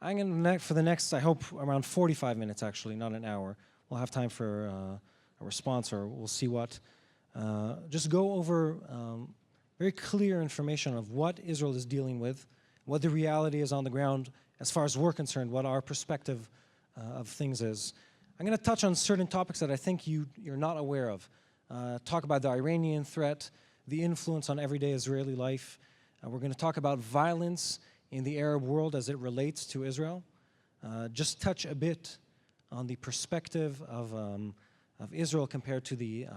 I'm going to, for the next, I hope, around 45 minutes, actually, not an hour. We'll have time for a response, or we'll see what. Just go over very clear information of what Israel is dealing with, what the reality is on the ground as far as we're concerned, what our perspective of things is. I'm going to touch on certain topics that I think you're not aware of. Talk about the Iranian threat, the influence on everyday Israeli life. We're going to talk about violence in the Arab world as it relates to Israel. Just touch a bit on the perspective of Israel compared to the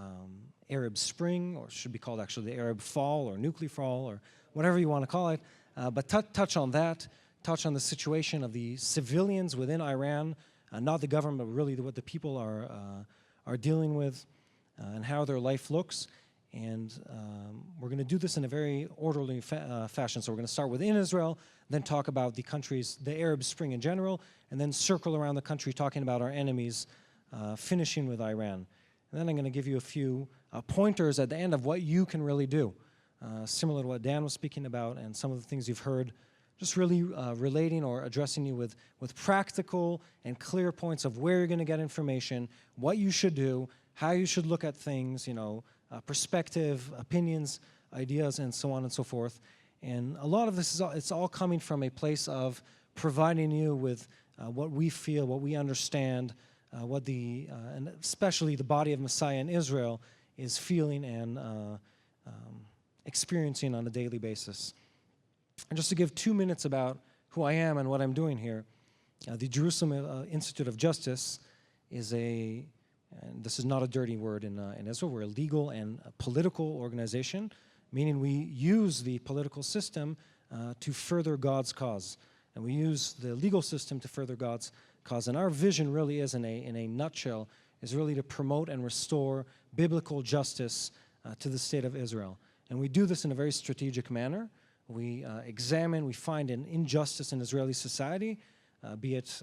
Arab Spring, or should be called actually the Arab Fall or Nuclear Fall, or whatever you want to call it. But touch on that, touch on the situation of the civilians within Iran, not the government, but really what the people are dealing with, and how their life looks. And we're going to do this in a very orderly fashion. So we're going to start within Israel, then talk about the countries, the Arab Spring in general, and then circle around the country talking about our enemies, finishing with Iran. And then I'm going to give you a few pointers at the end of what you can really do, similar to what Dan was speaking about and some of the things you've heard, just really relating or addressing you with practical and clear points of where you're going to get information, what you should do, how you should look at things, perspective, opinions, ideas, and so on and so forth. And a lot of this it's all coming from a place of providing you with what we feel, what we understand, and especially the body of Messiah in Israel is feeling and experiencing on a daily basis. And just to give 2 minutes about who I am and what I'm doing here, the Jerusalem Institute of Justice is and this is not a dirty word in Israel, we're a legal and a political organization, meaning we use the political system to further God's cause. And we use the legal system to further God's cause. And our vision really is, in a nutshell, is really to promote and restore biblical justice to the state of Israel. And we do this in a very strategic manner. We we find an injustice in Israeli society, be it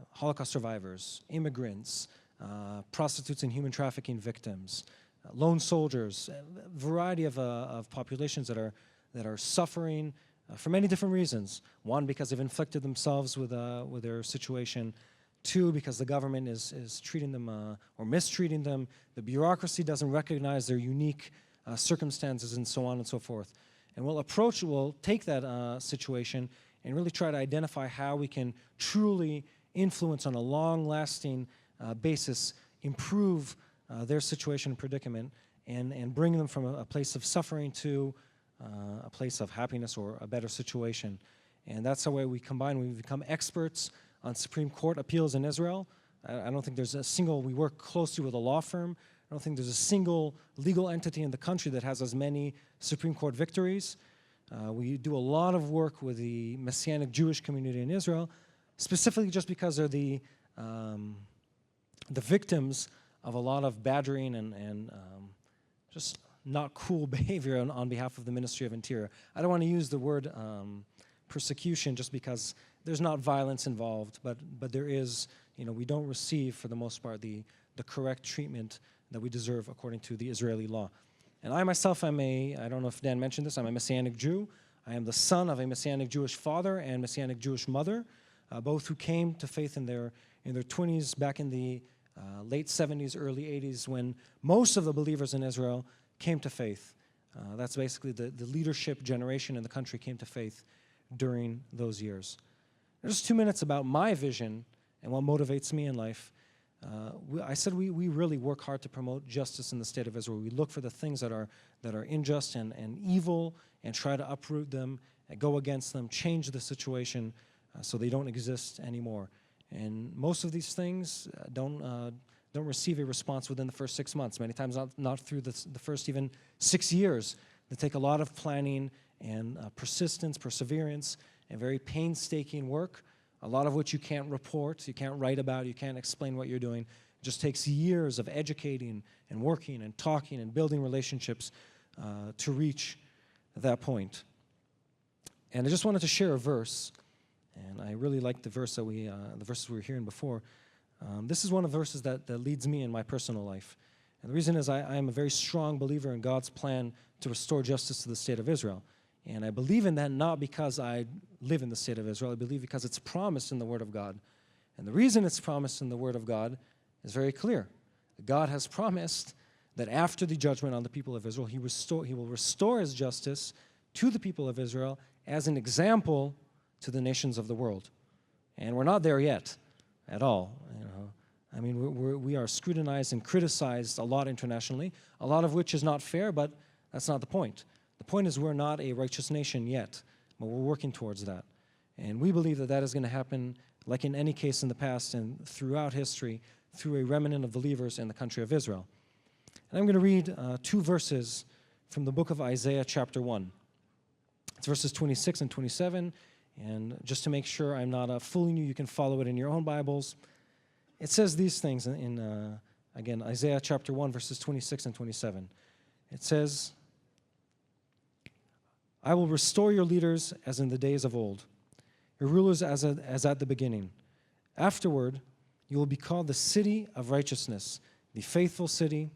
Holocaust survivors, immigrants, prostitutes and human trafficking victims, lone soldiers, a variety of populations that are suffering for many different reasons. One, because they've inflicted themselves with their situation. Two, because the government is treating them or mistreating them. The bureaucracy doesn't recognize their unique circumstances, and so on and so forth. And we'll take that situation and really try to identify how we can truly influence on a long-lasting basis, improve their situation and predicament, and bring them from a place of suffering to a place of happiness or a better situation. And that's the way we combine. We become experts on Supreme Court appeals in Israel. I don't think there's we work closely with a law firm. I don't think there's a single legal entity in the country that has as many Supreme Court victories. We do a lot of work with the Messianic Jewish community in Israel, specifically just because they're the victims of a lot of badgering and just not cool behavior on behalf of the Ministry of Interior. I don't want to use the word persecution just because there's not violence involved, but there is, we don't receive, for the most part, the correct treatment that we deserve according to the Israeli law. And I myself am I don't know if Dan mentioned this, I'm a Messianic Jew. I am the son of a Messianic Jewish father and Messianic Jewish mother, both who came to faith in their 20s back in the late 70s, early 80s, when most of the believers in Israel came to faith. That's basically the leadership generation in the country came to faith during those years. Just 2 minutes about my vision and what motivates me in life. I said we really work hard to promote justice in the state of Israel. We look for the things that are unjust and evil and try to uproot them, and go against them, change the situation so they don't exist anymore. And most of these things don't receive a response within the first 6 months. Many times not through the first even 6 years. They take a lot of planning and persistence, perseverance, and very painstaking work, a lot of which you can't report, you can't write about, you can't explain what you're doing. It just takes years of educating and working and talking and building relationships to reach that point. And I just wanted to share a verse, and I really like the verse that the verses we were hearing before. This is one of the verses that leads me in my personal life. And the reason is I am a very strong believer in God's plan to restore justice to the state of Israel. And I believe in that not because I live in the state of Israel. I believe because it's promised in the Word of God. And the reason it's promised in the Word of God is very clear. God has promised that after the judgment on the people of Israel, He will restore His justice to the people of Israel as an example to the nations of the world. And we're not there yet at all. I mean, we are scrutinized and criticized a lot internationally, a lot of which is not fair, but that's not the point. The point is we're not a righteous nation yet, but we're working towards that. And we believe that that is going to happen, like in any case in the past and throughout history, through a remnant of believers in the country of Israel. And I'm going to read 2 verses from the book of Isaiah chapter 1. It's verses 26 and 27, and just to make sure I'm not fooling you, you can follow it in your own Bibles. It says these things in again, Isaiah chapter 1, verses 26 and 27. It says, I will restore your leaders as in the days of old, your rulers as at the beginning. Afterward, you will be called the city of righteousness, the faithful city.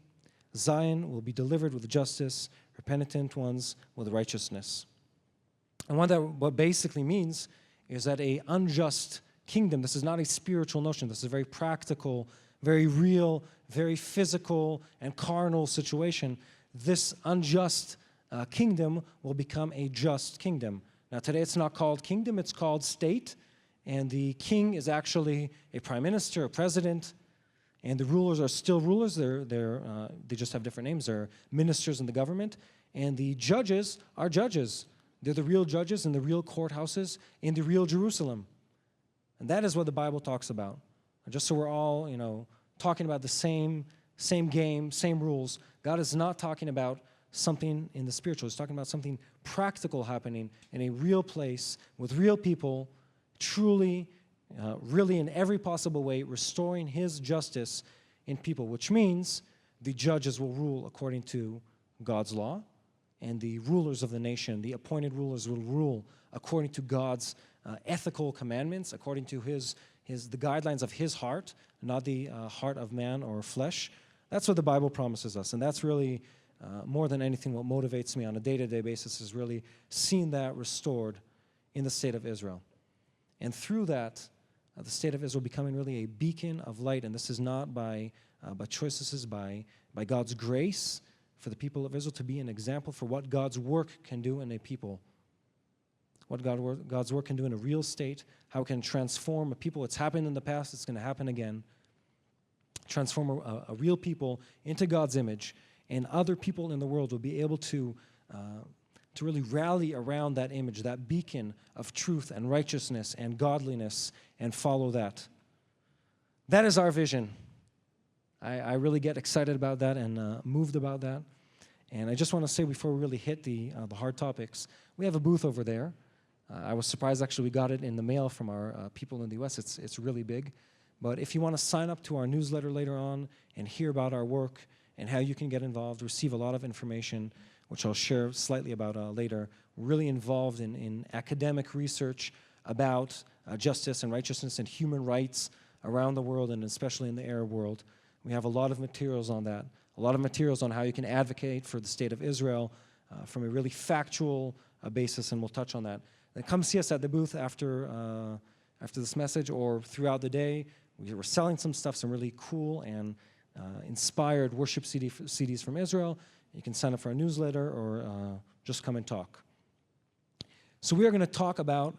Zion will be delivered with justice, her penitent ones with righteousness. And what basically means is that an unjust kingdom, this is not a spiritual notion, this is a very practical, very real, very physical and carnal situation. This unjust kingdom will become a just kingdom. Now today it's not called kingdom, it's called state, and the king is actually a prime minister, a president, and the rulers are still rulers. They just have different names. They're ministers in the government, and the judges are judges. They're the real judges in the real courthouses in the real Jerusalem. And that is what the Bible talks about. Just so we're all, talking about the same game, same rules. God is not talking about something in the spiritual. He's talking about something practical happening in a real place with real people, truly, really in every possible way, restoring His justice in people, which means the judges will rule according to God's law, and the rulers of the nation, the appointed rulers, will rule according to God's ethical commandments, according to the guidelines of His heart, not the heart of man or flesh. That's what the Bible promises us, and that's really more than anything what motivates me on a day-to-day basis is really seeing that restored in the state of Israel. And through that, the state of Israel becoming really a beacon of light, and this is not by choice, this is by God's grace for the people of Israel to be an example for what God's work can do in a people, what God's work can do in a real state, how it can transform a people. It's happened in the past, it's going to happen again. Transform a real people into God's image, and other people in the world will be able to really rally around that image, that beacon of truth and righteousness and godliness, and follow that. That is our vision. I really get excited about that and moved about that. And I just want to say before we really hit the hard topics, we have a booth over there. I was surprised actually we got it in the mail from our people in the U.S. It's really big. But if you want to sign up to our newsletter later on and hear about our work and how you can get involved, receive a lot of information, which I'll share slightly about later, we're really involved in academic research about justice and righteousness and human rights around the world, and especially in the Arab world. We have a lot of materials on that, a lot of materials on how you can advocate for the state of Israel from a really factual basis, and we'll touch on that. Then come see us at the booth after this message or throughout the day. We're selling some stuff, some really cool and inspired worship CDs from Israel. You can sign up for our newsletter or just come and talk. So we are going to talk about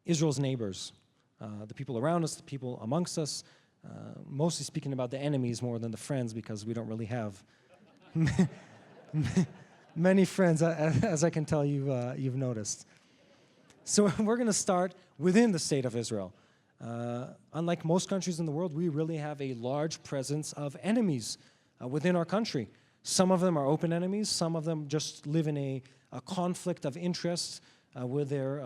Israel's neighbors, the people around us, the people amongst us, mostly speaking about the enemies more than the friends, because we don't really have many friends, as I can tell you've noticed. So we're going to start within the state of Israel. Unlike most countries in the world, we really have a large presence of enemies within our country. Some of them are open enemies. Some of them just live in a conflict of interest with their,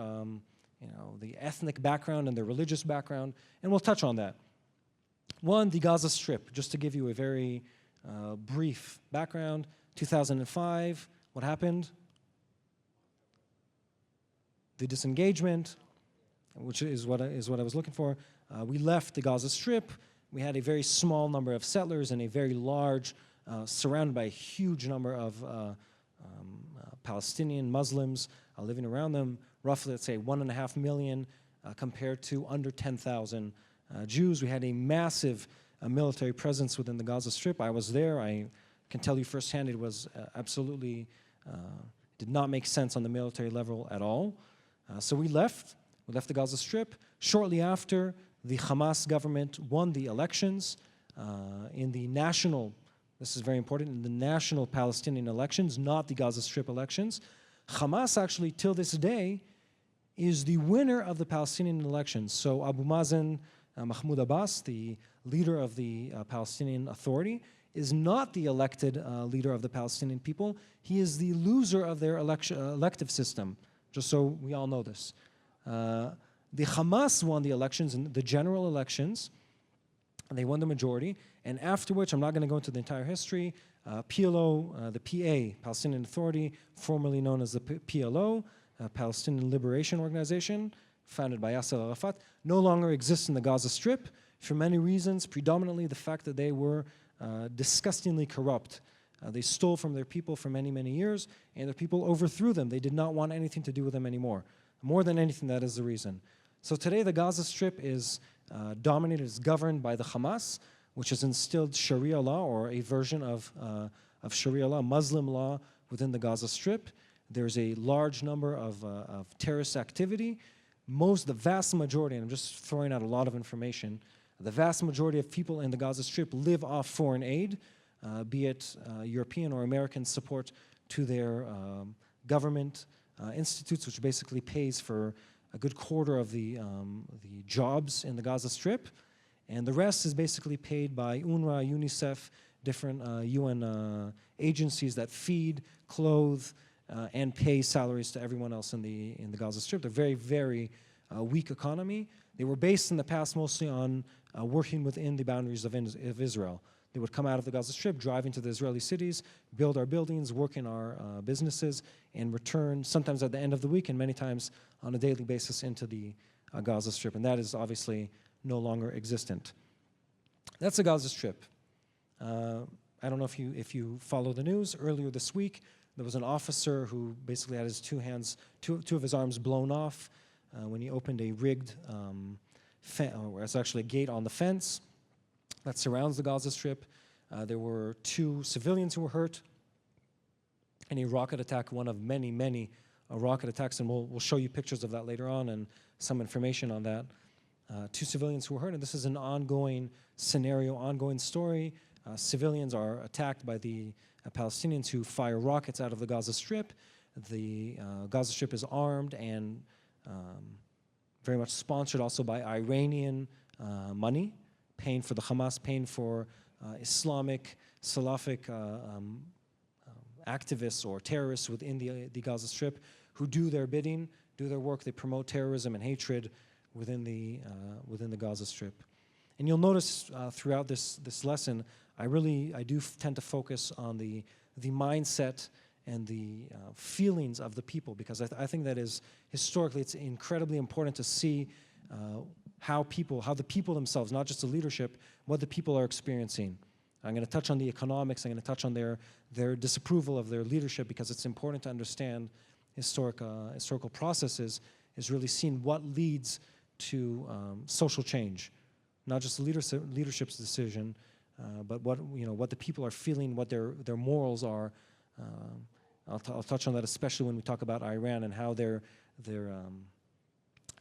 the ethnic background and their religious background, and we'll touch on that. One, the Gaza Strip, just to give you a very brief background. 2005, what happened? The disengagement, which is what I was looking for. We left the Gaza Strip. We had a very small number of settlers and a very large, surrounded by a huge number of Palestinian Muslims living around them, roughly, let's say, 1.5 million compared to under 10,000 Jews. We had a massive military presence within the Gaza Strip. I was there. I can tell you firsthand it was absolutely, did not make sense on the military level at all. So we left the Gaza Strip. Shortly after, the Hamas government won the elections in the national, this is very important, in the national Palestinian elections, not the Gaza Strip elections. Hamas actually, till this day, is the winner of the Palestinian elections. So Abu Mazen, Mahmoud Abbas, the leader of the Palestinian Authority, is not the elected leader of the Palestinian people. He is the loser of their elective system, just so we all know this. The Hamas won the elections, in the general elections, and they won the majority. And after which, I'm not going to go into the entire history, PLO, the PA, Palestinian Authority, formerly known as the PLO, Palestinian Liberation Organization, founded by Yasser Arafat, no longer exists in the Gaza Strip for many reasons, predominantly the fact that they were disgustingly corrupt. They stole from their people for many, many years, and their people overthrew them. They did not want anything to do with them anymore. More than anything, that is the reason. So today, the Gaza Strip is dominated, is governed by the Hamas, which has instilled Sharia law, or a version of Sharia law, Muslim law, within the Gaza Strip. There's a large number of terrorist activity. The vast majority, and I'm just throwing out a lot of information, the vast majority of people in the Gaza Strip live off foreign aid, be it European or American support to their government institutes, which basically pays for a good quarter of the jobs in the Gaza Strip. And the rest is basically paid by UNRWA, UNICEF, different UN agencies that feed, clothe, and pay salaries to everyone else in the Gaza Strip. They're very, very weak economy. They were based in the past mostly on working within the boundaries of Israel. They would come out of the Gaza Strip, drive into the Israeli cities, build our buildings, work in our businesses, and return sometimes at the end of the week and many times on a daily basis into the Gaza Strip. And that is obviously no longer existent. That's the Gaza Strip. I don't know if you follow the news. Earlier this week, there was an officer who basically had his two of his arms blown off when he opened a rigged, or it's actually a gate on the fence that surrounds the Gaza Strip. There were 2 civilians who were hurt in a rocket attack, one of many, many rocket attacks, and we'll show you pictures of that later on and some information on that. 2 civilians who were hurt, and this is an ongoing scenario, ongoing story. Civilians are attacked by the Palestinians who fire rockets out of the Gaza Strip. The Gaza Strip is armed and very much sponsored also by Iranian money, paying for the Hamas, paying for Islamic, Salafic activists or terrorists within the Gaza Strip who do their bidding, do their work. They promote terrorism and hatred within the Gaza Strip. And you'll notice throughout this lesson, I do tend to focus on the mindset and the feelings of the people, because I think that is, historically, it's incredibly important to see how the people themselves, not just the leadership, what the people are experiencing. I'm going to touch on the economics. I'm going to touch on their disapproval of their leadership, because it's important to understand historical processes, is really seeing what leads to social change, not just the leadership's decision, but what the people are feeling, what their morals are. I'll touch on that, especially when we talk about Iran and how their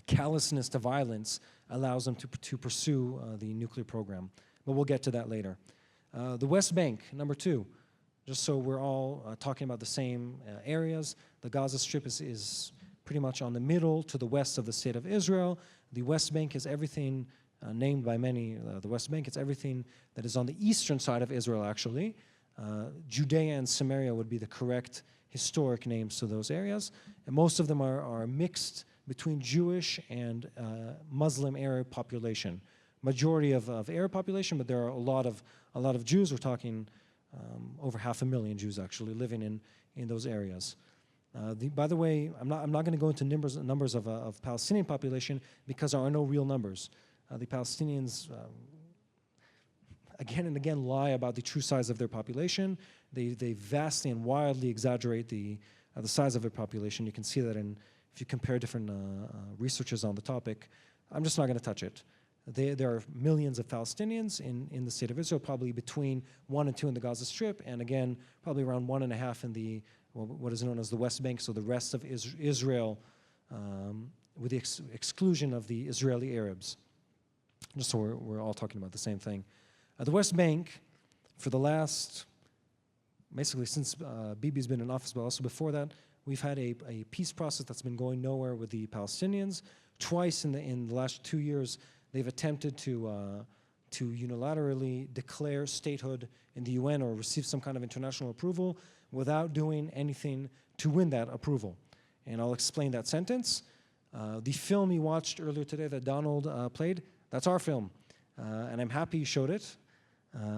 callousness to violence allows them to pursue the nuclear program. But we'll get to that later. The West Bank, number 2, just so we're all talking about the same areas. The Gaza Strip is pretty much on the middle to the west of the state of Israel. The West Bank is everything named by many, the West Bank, it's everything that is on the eastern side of Israel, actually. Judea and Samaria would be the correct historic names to those areas. And most of them are mixed between Jewish and Muslim Arab population. Majority of Arab population, but there are a lot of Jews. We're talking over 500,000 Jews actually living in those areas. By the way, I'm not going to go into numbers of Palestinian population, because there are no real numbers. The Palestinians again and again lie about the true size of their population. They vastly and wildly exaggerate the the size of their population. You can see that if you compare different researchers on the topic. I'm just not going to touch it. There are millions of Palestinians in the state of Israel, probably between 1 and 2 in the Gaza Strip, and again, probably around 1.5 in what is known as the West Bank, so the rest of Israel, with the exclusion of the Israeli Arabs. Just so we're all talking about the same thing. The West Bank, for the last, basically since Bibi's been in office, but also before that, we've had a peace process that's been going nowhere with the Palestinians. Twice in the last 2 years, they've attempted to unilaterally declare statehood in the UN or receive some kind of international approval without doing anything to win that approval. And I'll explain that sentence. The film you watched earlier today that Donald played, that's our film. And I'm happy you showed it.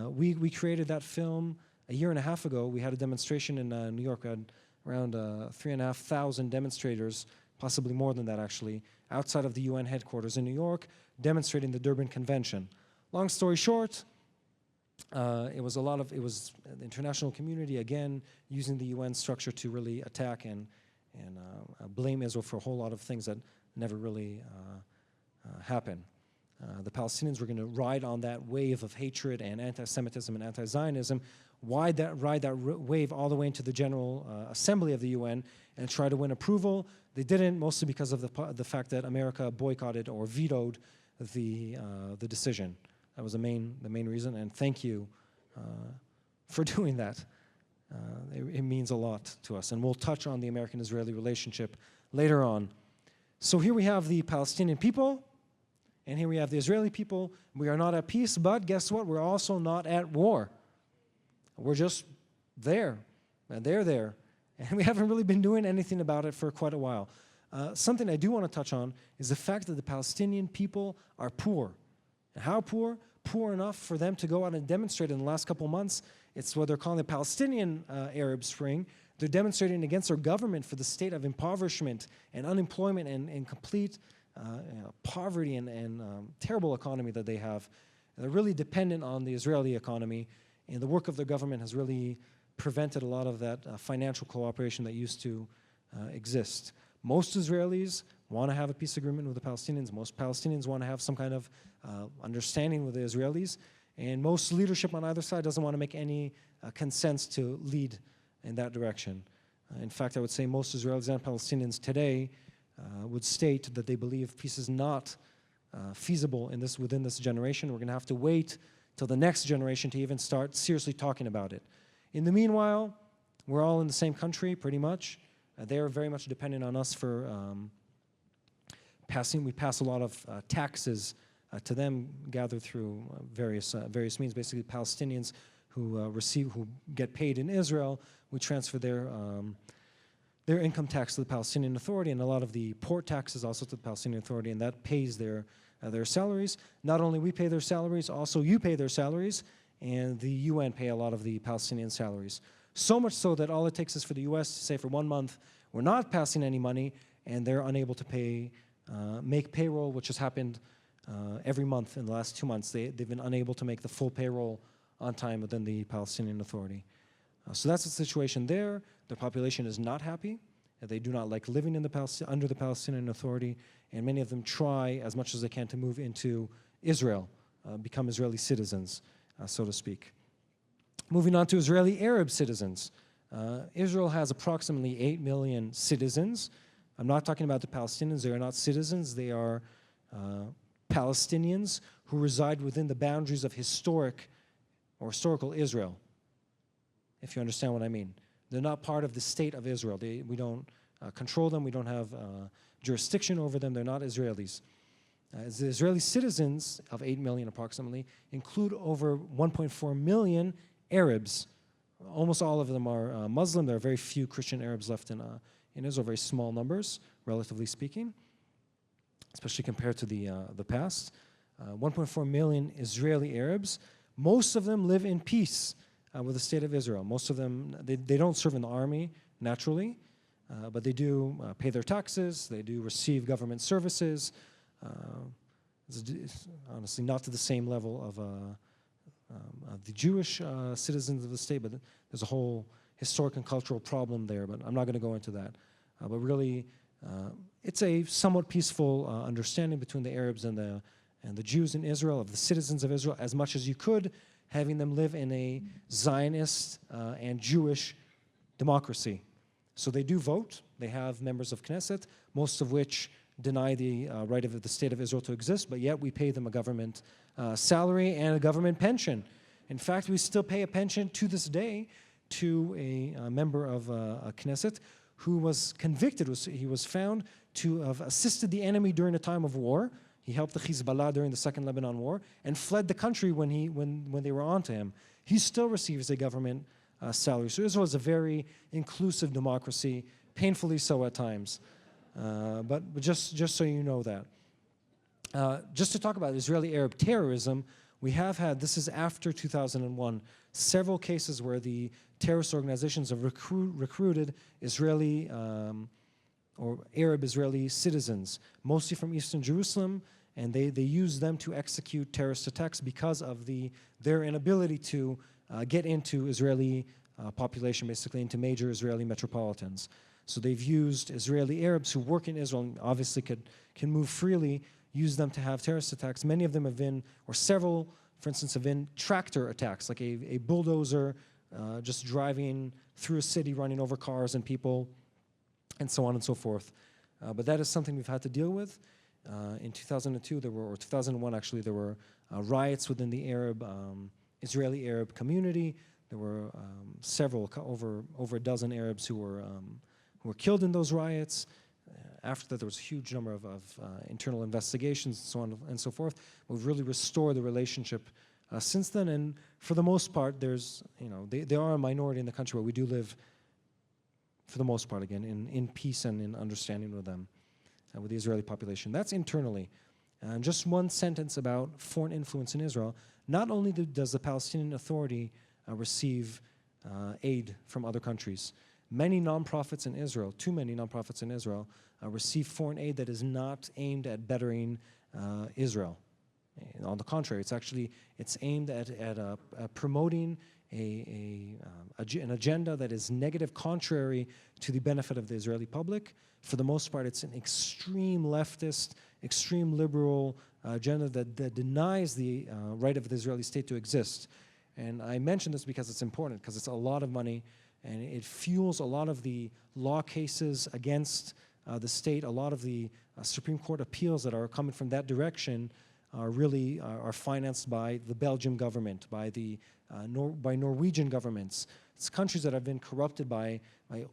We created that film a year and a half ago. We had a demonstration in New York. We had around 3,500 demonstrators, possibly more than that actually, outside of the UN headquarters in New York, demonstrating the Durban Convention. Long story short, it was the international community, again, using the UN structure to really attack and blame Israel for a whole lot of things that never really happened. The Palestinians were going to ride on that wave of hatred and anti-Semitism and anti-Zionism, ride that wave all the way into the General Assembly of the UN and try to win approval. They didn't, mostly because of the fact that America boycotted or vetoed the decision. That was the main reason, and thank you for doing that. It means a lot to us, and we'll touch on the American-Israeli relationship later on. So here we have the Palestinian people, and here we have the Israeli people. We are not at peace, but guess what? We're also not at war. We're just there, and they're there, and we haven't really been doing anything about it for quite a while. Something I do want to touch on is the fact that the Palestinian people are poor. And how poor? Poor enough for them to go out and demonstrate in the last couple months. It's what they're calling the Palestinian Arab Spring. They're demonstrating against their government for the state of impoverishment and unemployment and complete poverty and terrible economy that they have. And they're really dependent on the Israeli economy, and the work of their government has really prevented a lot of that financial cooperation that used to exist. Most Israelis want to have a peace agreement with the Palestinians. Most Palestinians want to have some kind of understanding with the Israelis. And most leadership on either side doesn't want to make any consents to lead in that direction. In fact, I would say most Israelis and Palestinians today would state that they believe peace is not feasible within this generation. We're going to have to wait till the next generation to even start seriously talking about it. In the meanwhile, we're all in the same country, pretty much. They are very much dependent on us for we pass a lot of taxes to them, gathered through various means. Basically, Palestinians who get paid in Israel, we transfer their income tax to the Palestinian Authority, and a lot of the port taxes also to the Palestinian Authority, and that pays their salaries. Not only we pay their salaries, also you pay their salaries, and the UN pay a lot of the Palestinian salaries. So much so that all it takes is for the US to say for 1 month, we're not passing any money, and they're unable to make payroll, which has happened every month in the last 2 months. They've been unable to make the full payroll on time within the Palestinian Authority. So that's the situation there. The population is not happy. They do not like living under the Palestinian Authority, and many of them try as much as they can to move into Israel, become Israeli citizens, so to speak. Moving on to Israeli Arab citizens. Israel has approximately 8 million citizens. I'm not talking about the Palestinians. They are not citizens. They are Palestinians who reside within the boundaries of historical Israel, if you understand what I mean. They're not part of the state of Israel. We don't control them. We don't have jurisdiction over them. They're not Israelis. The Israeli citizens of 8 million approximately include over 1.4 million Arabs. Almost all of them are Muslim. There are very few Christian Arabs left in Israel, very small numbers, relatively speaking, especially compared to the past. 1.4 million Israeli Arabs. Most of them live in peace with the state of Israel. Most of them, they don't serve in the army, naturally, but they do pay their taxes, they do receive government services. It's honestly not to the same level of the Jewish citizens of the state, but there's a whole historic and cultural problem there, but I'm not going to go into that. But really, it's a somewhat peaceful understanding between the Arabs and the Jews in Israel, of the citizens of Israel, as much as you could, having them live in a Zionist and Jewish democracy. So they do vote. They have members of Knesset, most of which deny the right of the State of Israel to exist, but yet we pay them a government salary and a government pension. In fact, we still pay a pension to this day to a member of Knesset who was convicted. He was found to have assisted the enemy during a time of war. He helped the Hezbollah during the Second Lebanon War and fled the country when they were onto him. He still receives a government salary. So Israel is a very inclusive democracy, painfully so at times. But just so you know that. Just to talk about Israeli-Arab terrorism, we have had, this is after 2001, several cases where the terrorist organizations have recruited Israeli or Arab-Israeli citizens, mostly from Eastern Jerusalem, and they use them to execute terrorist attacks because of their inability to get into Israeli population, basically into major Israeli metropolitans. So they've used Israeli Arabs who work in Israel and obviously can move freely, use them to have terrorist attacks. Many of them have been, or several, for instance, have been tractor attacks, like a bulldozer just driving through a city, running over cars and people, and so on and so forth. But that is something we've had to deal with. In 2002, or 2001 actually, there were riots within the Israeli Arab community. There were over a dozen Arabs who were killed in those riots. After that, there was a huge number of internal investigations and so on and so forth. We've really restored the relationship since then, and for the most part, they are a minority in the country, but we do live, for the most part, again, in peace and in understanding with them, with the Israeli population. That's internally. And just one sentence about foreign influence in Israel. Not only does the Palestinian Authority receive aid from other countries, many nonprofits in Israel, too many nonprofits in Israel, receive foreign aid that is not aimed at bettering Israel. On the contrary, it's aimed at promoting an agenda that is negative, contrary to the benefit of the Israeli public. For the most part, it's an extreme leftist, extreme liberal agenda that denies the right of the Israeli state to exist. And I mention this because it's important, because it's a lot of money, and it fuels a lot of the law cases against the state. A lot of the Supreme Court appeals that are coming from that direction are financed by the Belgian government, by Norwegian governments. It's countries that have been corrupted by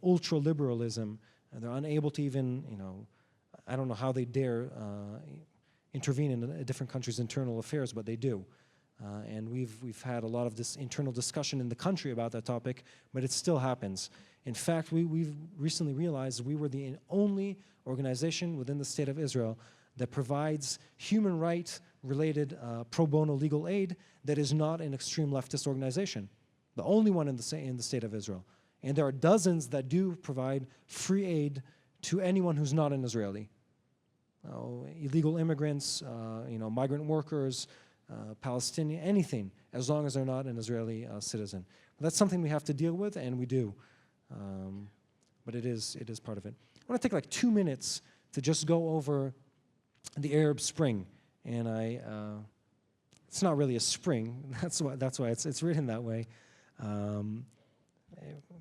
ultra-liberalism, and they're unable to even, I don't know how they dare intervene in a different country's internal affairs, but they do. And we've had a lot of this internal discussion in the country about that topic, but it still happens. In fact, we've recently realized we were the only organization within the State of Israel that provides human rights-related pro bono legal aid that is not an extreme leftist organization. The only one in the State of Israel. And there are dozens that do provide free aid to anyone who's not an Israeli. Illegal immigrants, migrant workers, Palestinian, anything, as long as they're not an Israeli citizen. But that's something we have to deal with, and we do. But it is part of it. I want to take like 2 minutes to just go over the Arab Spring, and it's not really a spring. That's why it's written that way.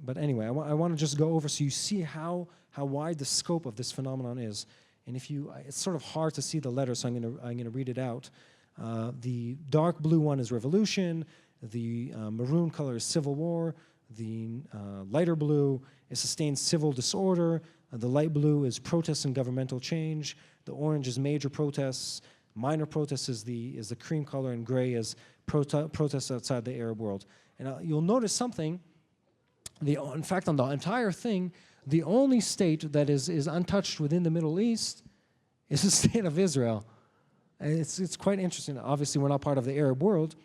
But anyway, I want to just go over so you see how wide the scope of this phenomenon is. And it's sort of hard to see the letters, so I'm gonna read it out. The dark blue one is revolution. The maroon color is civil war. The lighter blue is sustained civil disorder. The light blue is protests and governmental change. The orange is major protests. Minor protests is the cream color, and gray is protests outside the Arab world. And you'll notice something. In fact, on the entire thing, the only state that is untouched within the Middle East is the State of Israel. And it's quite interesting. Obviously, we're not part of the Arab world,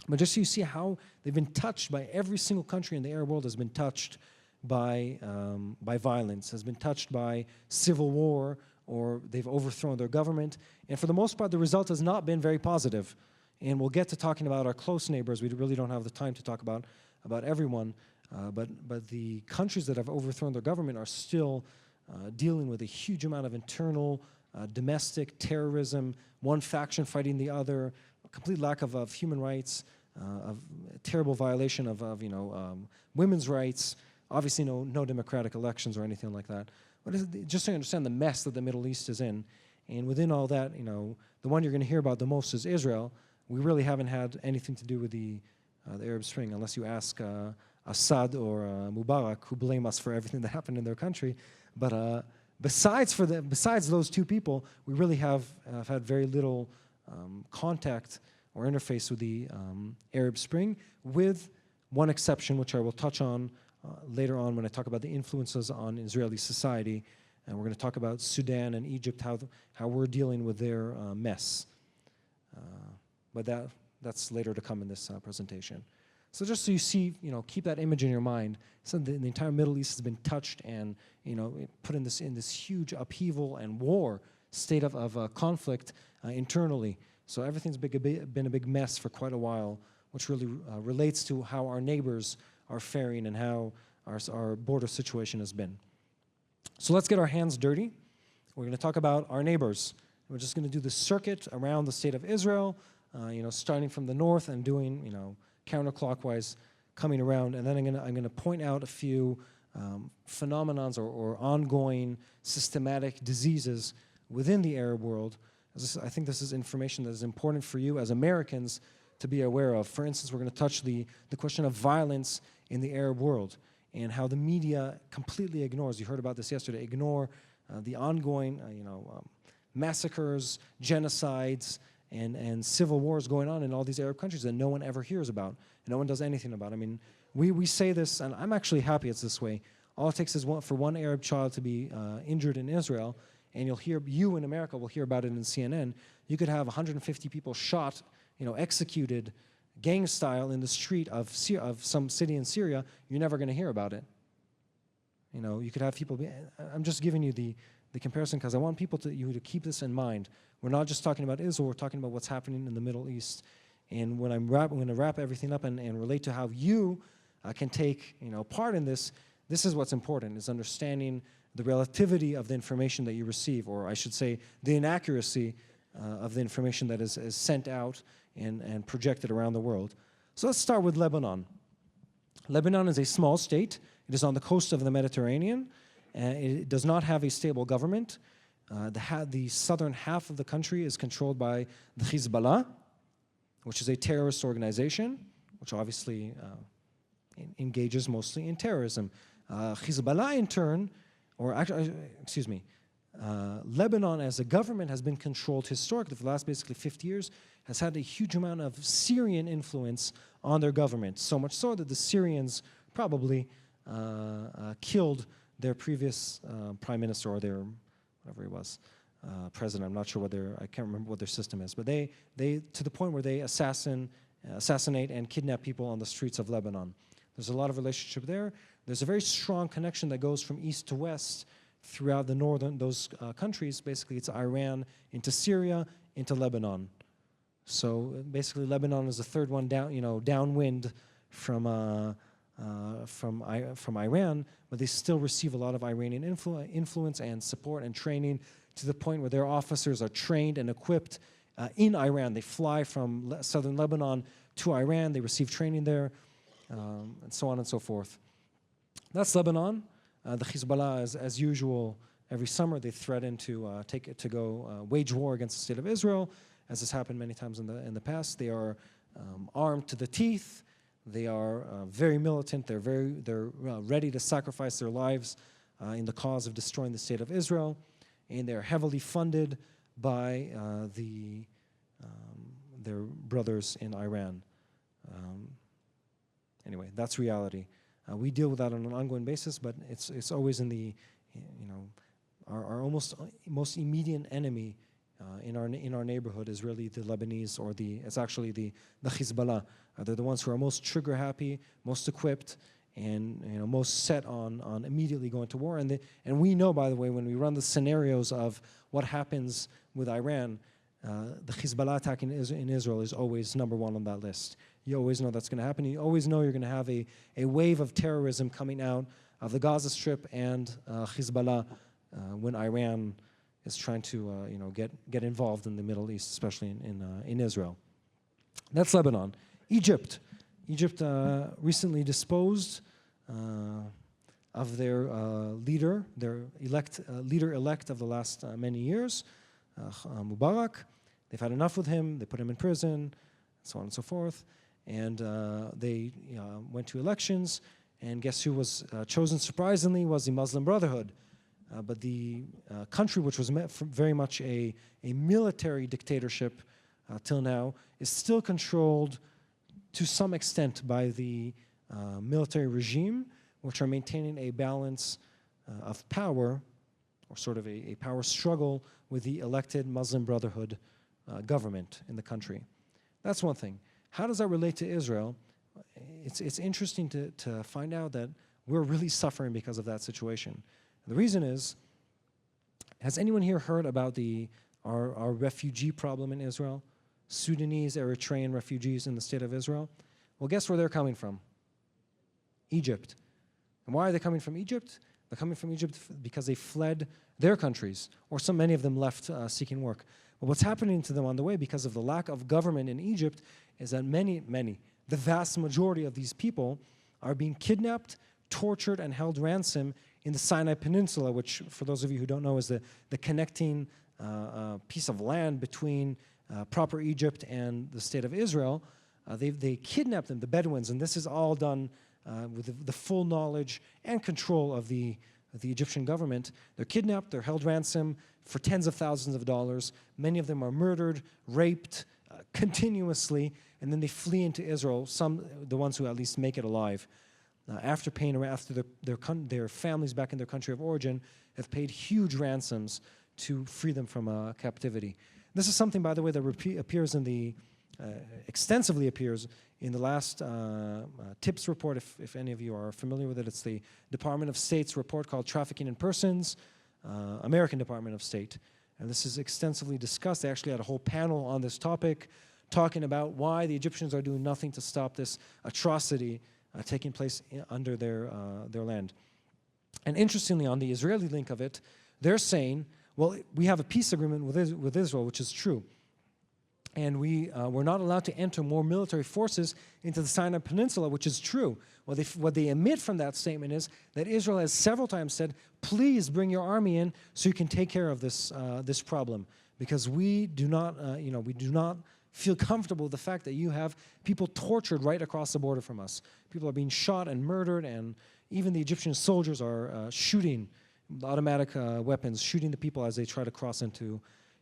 but just so you see how they've been touched by every single country in the Arab world has been touched by violence, has been touched by civil war, or they've overthrown their government. And for the most part, the result has not been very positive. And we'll get to talking about our close neighbors. We really don't have the time to talk about everyone. But the countries that have overthrown their government are still dealing with a huge amount of internal domestic terrorism, one faction fighting the other, a complete lack of human rights, of terrible violation of women's rights, obviously no democratic elections or anything like that. But just so you understand the mess that the Middle East is in, and within all that, the one you're going to hear about the most is Israel. We really haven't had anything to do with the Arab Spring, unless you ask Assad or Mubarak, who blame us for everything that happened in their country. But besides those two people, we really have had very little contact or interface with the Arab Spring, with one exception, which I will touch on later on when I talk about the influences on Israeli society. And we're going to talk about Sudan and Egypt, how we're dealing with their mess. But that's later to come in this presentation. So just so you see, keep that image in your mind. So the entire Middle East has been touched and put in this huge upheaval and war state of conflict internally. So everything's been a big mess for quite a while, which really relates to how our neighbors are faring and how our border situation has been. So let's get our hands dirty. We're going to talk about our neighbors. We're just going to do the circuit around the state of Israel, starting from the north and doing, counterclockwise, coming around. And then I'm going to point out a few phenomenons or ongoing systematic diseases within the Arab world. I think this is information that is important for you as Americans to be aware of. For instance, we're going to touch the question of violence in the Arab world and how the media completely ignores, you heard about this yesterday, ignore the ongoing massacres, genocides, and civil wars going on in all these Arab countries that no one ever hears about, and no one does anything about. I mean, we say this, and I'm actually happy it's this way. All it takes is for one Arab child to be injured in Israel, and you in America will hear about it in CNN. You could have 150 people shot, executed, gang style in the street of some city in Syria. You're never going to hear about it. You could have people I'm just giving you the comparison because I want you to keep this in mind. We're not just talking about Israel, we're talking about what's happening in the Middle East. And when I'm going to wrap everything up and relate to how you can take part in this, this is what's important, is understanding the relativity of the information that you receive, or I should say the inaccuracy of the information that is sent out and projected around the world. So let's start with Lebanon. Lebanon is a small state. It is on the coast of the Mediterranean. It does not have a stable government. The southern half of the country is controlled by the Hezbollah, which is a terrorist organization, which obviously engages mostly in terrorism. Hezbollah in turn, Lebanon as a government has been controlled historically for the last basically 50 years, has had a huge amount of Syrian influence on their government, so much so that the Syrians probably killed their previous prime minister or their, whatever he was, president. I'm not sure I can't remember what their system is, but they to the point where they assassinate and kidnap people on the streets of Lebanon. There's a lot of relationship there. There's a very strong connection that goes from east to west throughout those countries. Basically, it's Iran into Syria into Lebanon. So basically, Lebanon is the third one downwind from Iran, but they still receive a lot of Iranian influence and support and training to the point where their officers are trained and equipped in Iran. They fly from southern Lebanon to Iran. They receive training there, and so on and so forth. That's Lebanon. The Hezbollah, as usual, every summer they threaten to wage war against the state of Israel, as has happened many times in the past. They are armed to the teeth. They are very militant. They're ready to sacrifice their lives in the cause of destroying the state of Israel, and they're heavily funded by their brothers in Iran. Anyway, that's reality. We deal with that on an ongoing basis, but it's always in our almost most immediate enemy in our neighborhood is really the Lebanese, or it's actually the Hezbollah. They're the ones who are most trigger happy, most equipped, and most set on immediately going to war. And we know, by the way, when we run the scenarios of what happens with Iran, the Hezbollah attack in Israel is always number one on that list. You always know that's going to happen. You always know you're going to have a wave of terrorism coming out of the Gaza Strip and Hezbollah when Iran is trying to get involved in the Middle East, especially in Israel. That's Lebanon. Egypt. Egypt recently disposed of their leader-elect of the last many years, Mubarak. They've had enough with him. They put him in prison, so on and so forth. And they went to elections, and guess who was chosen surprisingly was the Muslim Brotherhood. But the country, which was very much a military dictatorship till now, is still controlled to some extent by the military regime, which are maintaining a balance of power, or sort of a power struggle with the elected Muslim Brotherhood government in the country. That's one thing. How does that relate to Israel? It's interesting to find out that we're really suffering because of that situation. The reason is, has anyone here heard about our refugee problem in Israel? Sudanese, Eritrean refugees in the state of Israel? Well, guess where they're coming from? Egypt. And why are they coming from Egypt? They're coming from Egypt because they fled their countries, or many of them left seeking work. But what's happening to them on the way, because of the lack of government in Egypt, is that the vast majority of these people are being kidnapped, tortured, and held ransom in the Sinai Peninsula, which, for those of you who don't know, is the connecting piece of land between proper Egypt and the state of Israel. They kidnap them, the Bedouins, and this is all done with the full knowledge and control of the Egyptian government. They're kidnapped, they're held ransom for tens of thousands of dollars. Many of them are murdered, raped continuously, and then they flee into Israel, the ones who at least make it alive. After their families back in their country of origin have paid huge ransoms to free them from captivity. This is something, by the way, that extensively appears in the last TIPS report, if any of you are familiar with it. It's the Department of State's report called Trafficking in Persons, American Department of State. And this is extensively discussed. They actually had a whole panel on this topic, talking about why the Egyptians are doing nothing to stop this atrocity taking place under their land. And interestingly, on the Israeli link of it, they're saying, well, we have a peace agreement with Israel, which is true. And we're not allowed to enter more military forces into the Sinai Peninsula, which is true. What they emit from that statement is that Israel has several times said, please bring your army in so you can take care of this problem. Because we do not feel comfortable with the fact that you have people tortured right across the border from us. People are being shot and murdered, and even the Egyptian soldiers are shooting automatic weapons, shooting the people as they try to cross into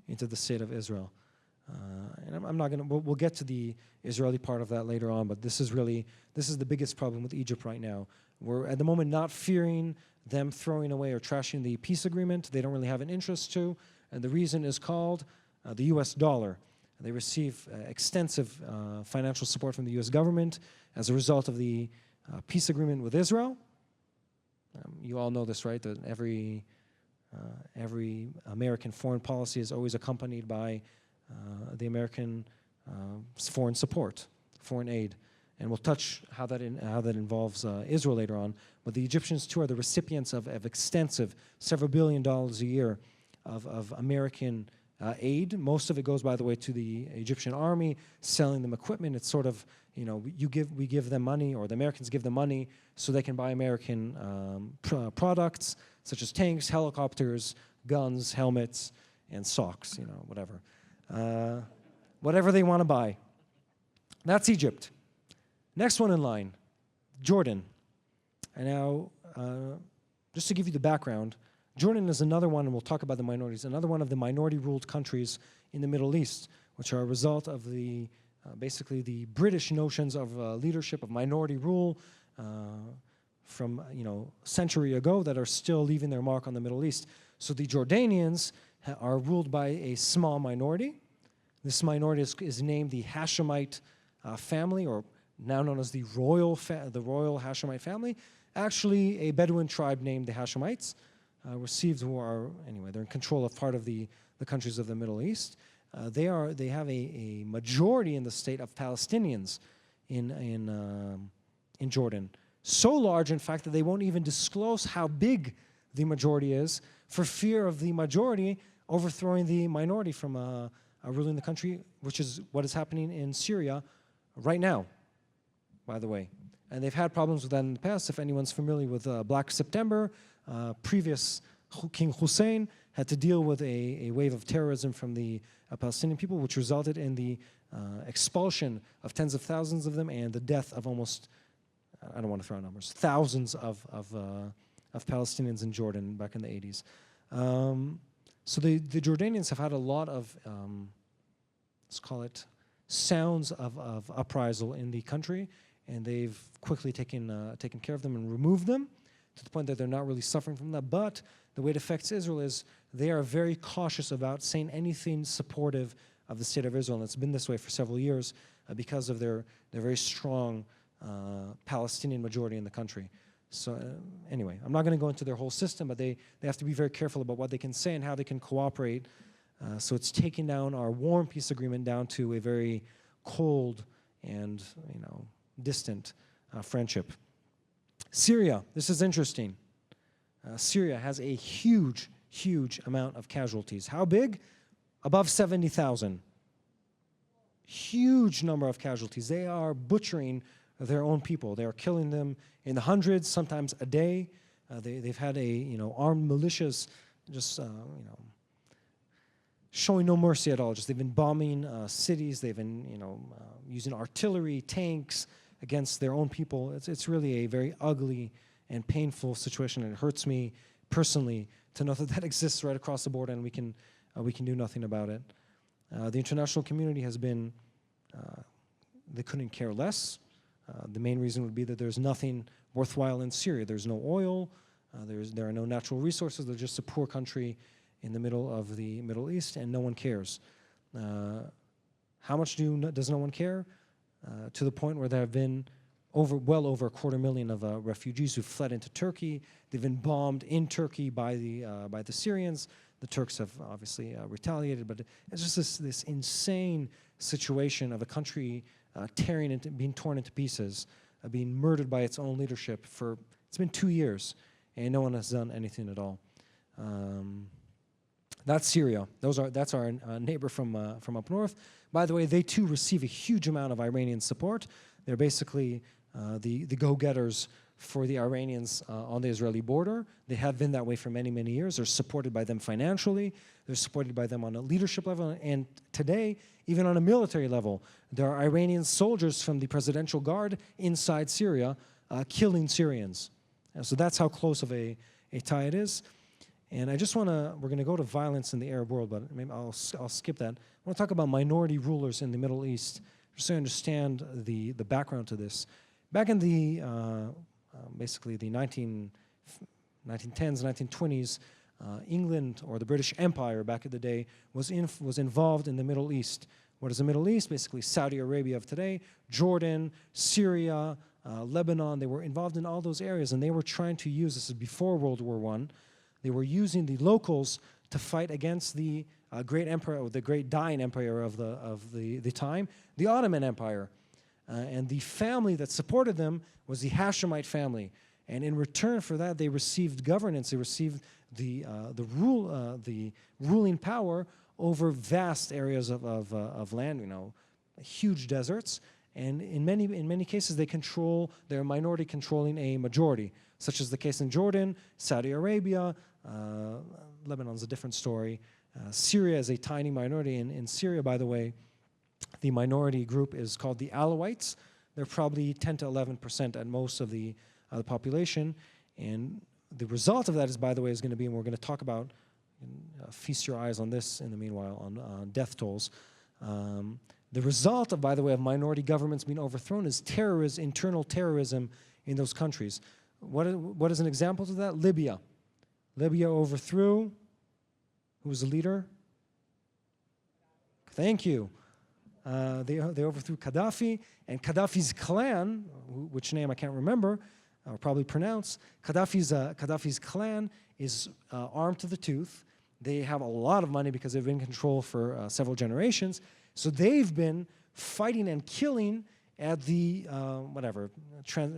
the state of Israel. And I'm not going to, we'll get to the Israeli part of that later on, but this is the biggest problem with Egypt right now. We're at the moment not fearing them throwing away or trashing the peace agreement. They don't really have an interest to, and the reason is called the US dollar. They receive extensive financial support from the US government as a result of the peace agreement with Israel. You all know this, right? That every American foreign policy is always accompanied by the American foreign support, foreign aid. And we'll touch how that involves Israel later on. But the Egyptians, too, are the recipients of extensive, several $1 billion a year of American aid. Most of it goes, by the way, to the Egyptian army, selling them equipment. It's sort of, we give them money, or the Americans give them money so they can buy American products, such as tanks, helicopters, guns, helmets, and socks, whatever. Whatever they want to buy. That's Egypt. Next one in line, Jordan. And now, just to give you the background, Jordan is another one, and we'll talk about the minorities, another one of the minority-ruled countries in the Middle East, which are a result of basically the British notions of leadership, of minority rule from, a century ago that are still leaving their mark on the Middle East. So the Jordanians are ruled by a small minority. This minority is named the Hashemite family, or now known as the royal Hashemite family. Actually, a Bedouin tribe named the Hashemites, they're in control of part of the countries of the Middle East. They have a majority in the state of Palestinians, in Jordan. So large, in fact, that they won't even disclose how big the majority is for fear of the majority overthrowing the minority from ruling the country, which is what is happening in Syria right now, by the way. And they've had problems with that in the past. If anyone's familiar with Black September, previous King Hussein had to deal with a wave of terrorism from the Palestinian people, which resulted in the expulsion of tens of thousands of them and the death of almost, I don't want to throw out numbers, thousands of Palestinians in Jordan back in the 80s. So the Jordanians have had a lot of, let's call it, sounds of uprisal in the country, and they've quickly taken care of them and removed them to the point that they're not really suffering from that. But the way it affects Israel is they are very cautious about saying anything supportive of the state of Israel, and it's been this way for several years because of their very strong Palestinian majority in the country. So anyway, I'm not going to go into their whole system, but they have to be very careful about what they can say and how they can cooperate. So it's taking down our warm peace agreement down to a very cold and distant friendship. Syria, this is interesting. Syria has a huge, huge amount of casualties. How big? Above 70,000. Huge number of casualties. They are butchering their own people. They are killing them in the hundreds, sometimes a day. They've had armed militias just showing no mercy at all. Just they've been bombing cities. They've been using artillery, tanks against their own people. It's really a very ugly and painful situation, and it hurts me personally to know that exists right across the border, and we can do nothing about it. The international community has been, they couldn't care less. The main reason would be that there's nothing worthwhile in Syria. There's no oil, there are no natural resources. They're just a poor country in the middle of the Middle East, and no one cares. How much does no one care? To the point where there have been well over 250,000 of refugees who fled into Turkey. They've been bombed in Turkey by the Syrians. The Turks have obviously retaliated, but it's just this insane situation of a country being torn into pieces, being murdered by its own leadership it's been 2 years, and no one has done anything at all. That's Syria. That's our neighbor from up north. By the way, they too receive a huge amount of Iranian support. They're basically the go-getters for the Iranians on the Israeli border. They have been that way for many, many years. They're supported by them financially. They're supported by them on a leadership level. And today, even on a military level, there are Iranian soldiers from the presidential guard inside Syria killing Syrians. So that's how close of a tie it is. And I just we're going to go to violence in the Arab world, but maybe I'll skip that. I want to talk about minority rulers in the Middle East, just so you understand the background to this. Back in the basically the 1910s, 1920s, England, or the British Empire back in the day, was involved in the Middle East. What is the Middle East? Basically Saudi Arabia of today, Jordan, Syria, Lebanon. They were involved in all those areas, and they were trying to use, this is before World War I, they were using the locals to fight against the great empire, or the great dying empire of the time, the Ottoman Empire. And the family that supported them was the Hashemite family. And in return for that, they received governance. They received the ruling power over vast areas of land, huge deserts. And in many cases, they're a minority controlling a majority, such as the case in Jordan, Saudi Arabia. Lebanon's a different story. Syria is a tiny minority. In Syria, by the way, the minority group is called the Alawites. They're probably 10 to 11% at most of the population. And the result of that is, by the way, is going to be, and we're going to talk about, feast your eyes on this in the meanwhile, on death tolls. The result of, by the way, of minority governments being overthrown is internal terrorism in those countries. What is an example to that? Libya. Libya overthrew. Who was the leader? Thank you. They overthrew Gaddafi, and Gaddafi's clan, which name I can't remember, or probably pronounce, Gaddafi's clan is armed to the tooth. They have a lot of money because they've been in control for several generations. So they've been fighting and killing at the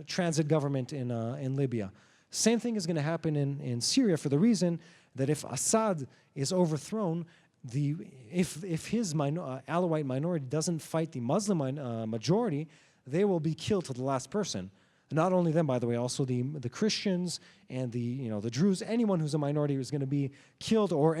transit government in Libya. Same thing is going to happen in Syria, for the reason that if Assad is overthrown, if his Alawite minority doesn't fight the Muslim majority, they will be killed to the last person. Not only them, by the way, also the Christians and the Druze. Anyone who's a minority is going to be killed or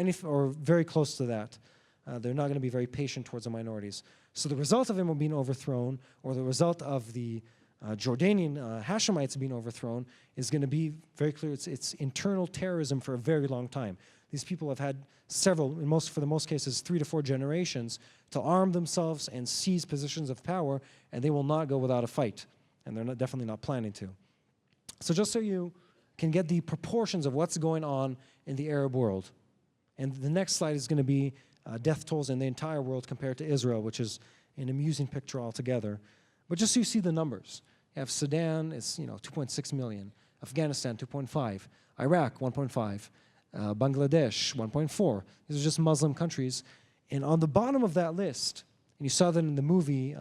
very close to that. They're not going to be very patient towards the minorities. So the result of him being overthrown, or the result of the Jordanian Hashemites being overthrown, is going to be very clear. It's internal terrorism for a very long time. These people have had several, for the most cases, 3 to 4 generations to arm themselves and seize positions of power, and they will not go without a fight. And they're definitely not planning to. So just so you can get the proportions of what's going on in the Arab world. And the next slide is going to be death tolls in the entire world compared to Israel, which is an amusing picture altogether. But just so you see the numbers. You have Sudan, it's 2.6 million. Afghanistan, 2.5. Iraq, 1.5. Bangladesh, 1.4. These are just Muslim countries. And on the bottom of that list, and you saw that in the movie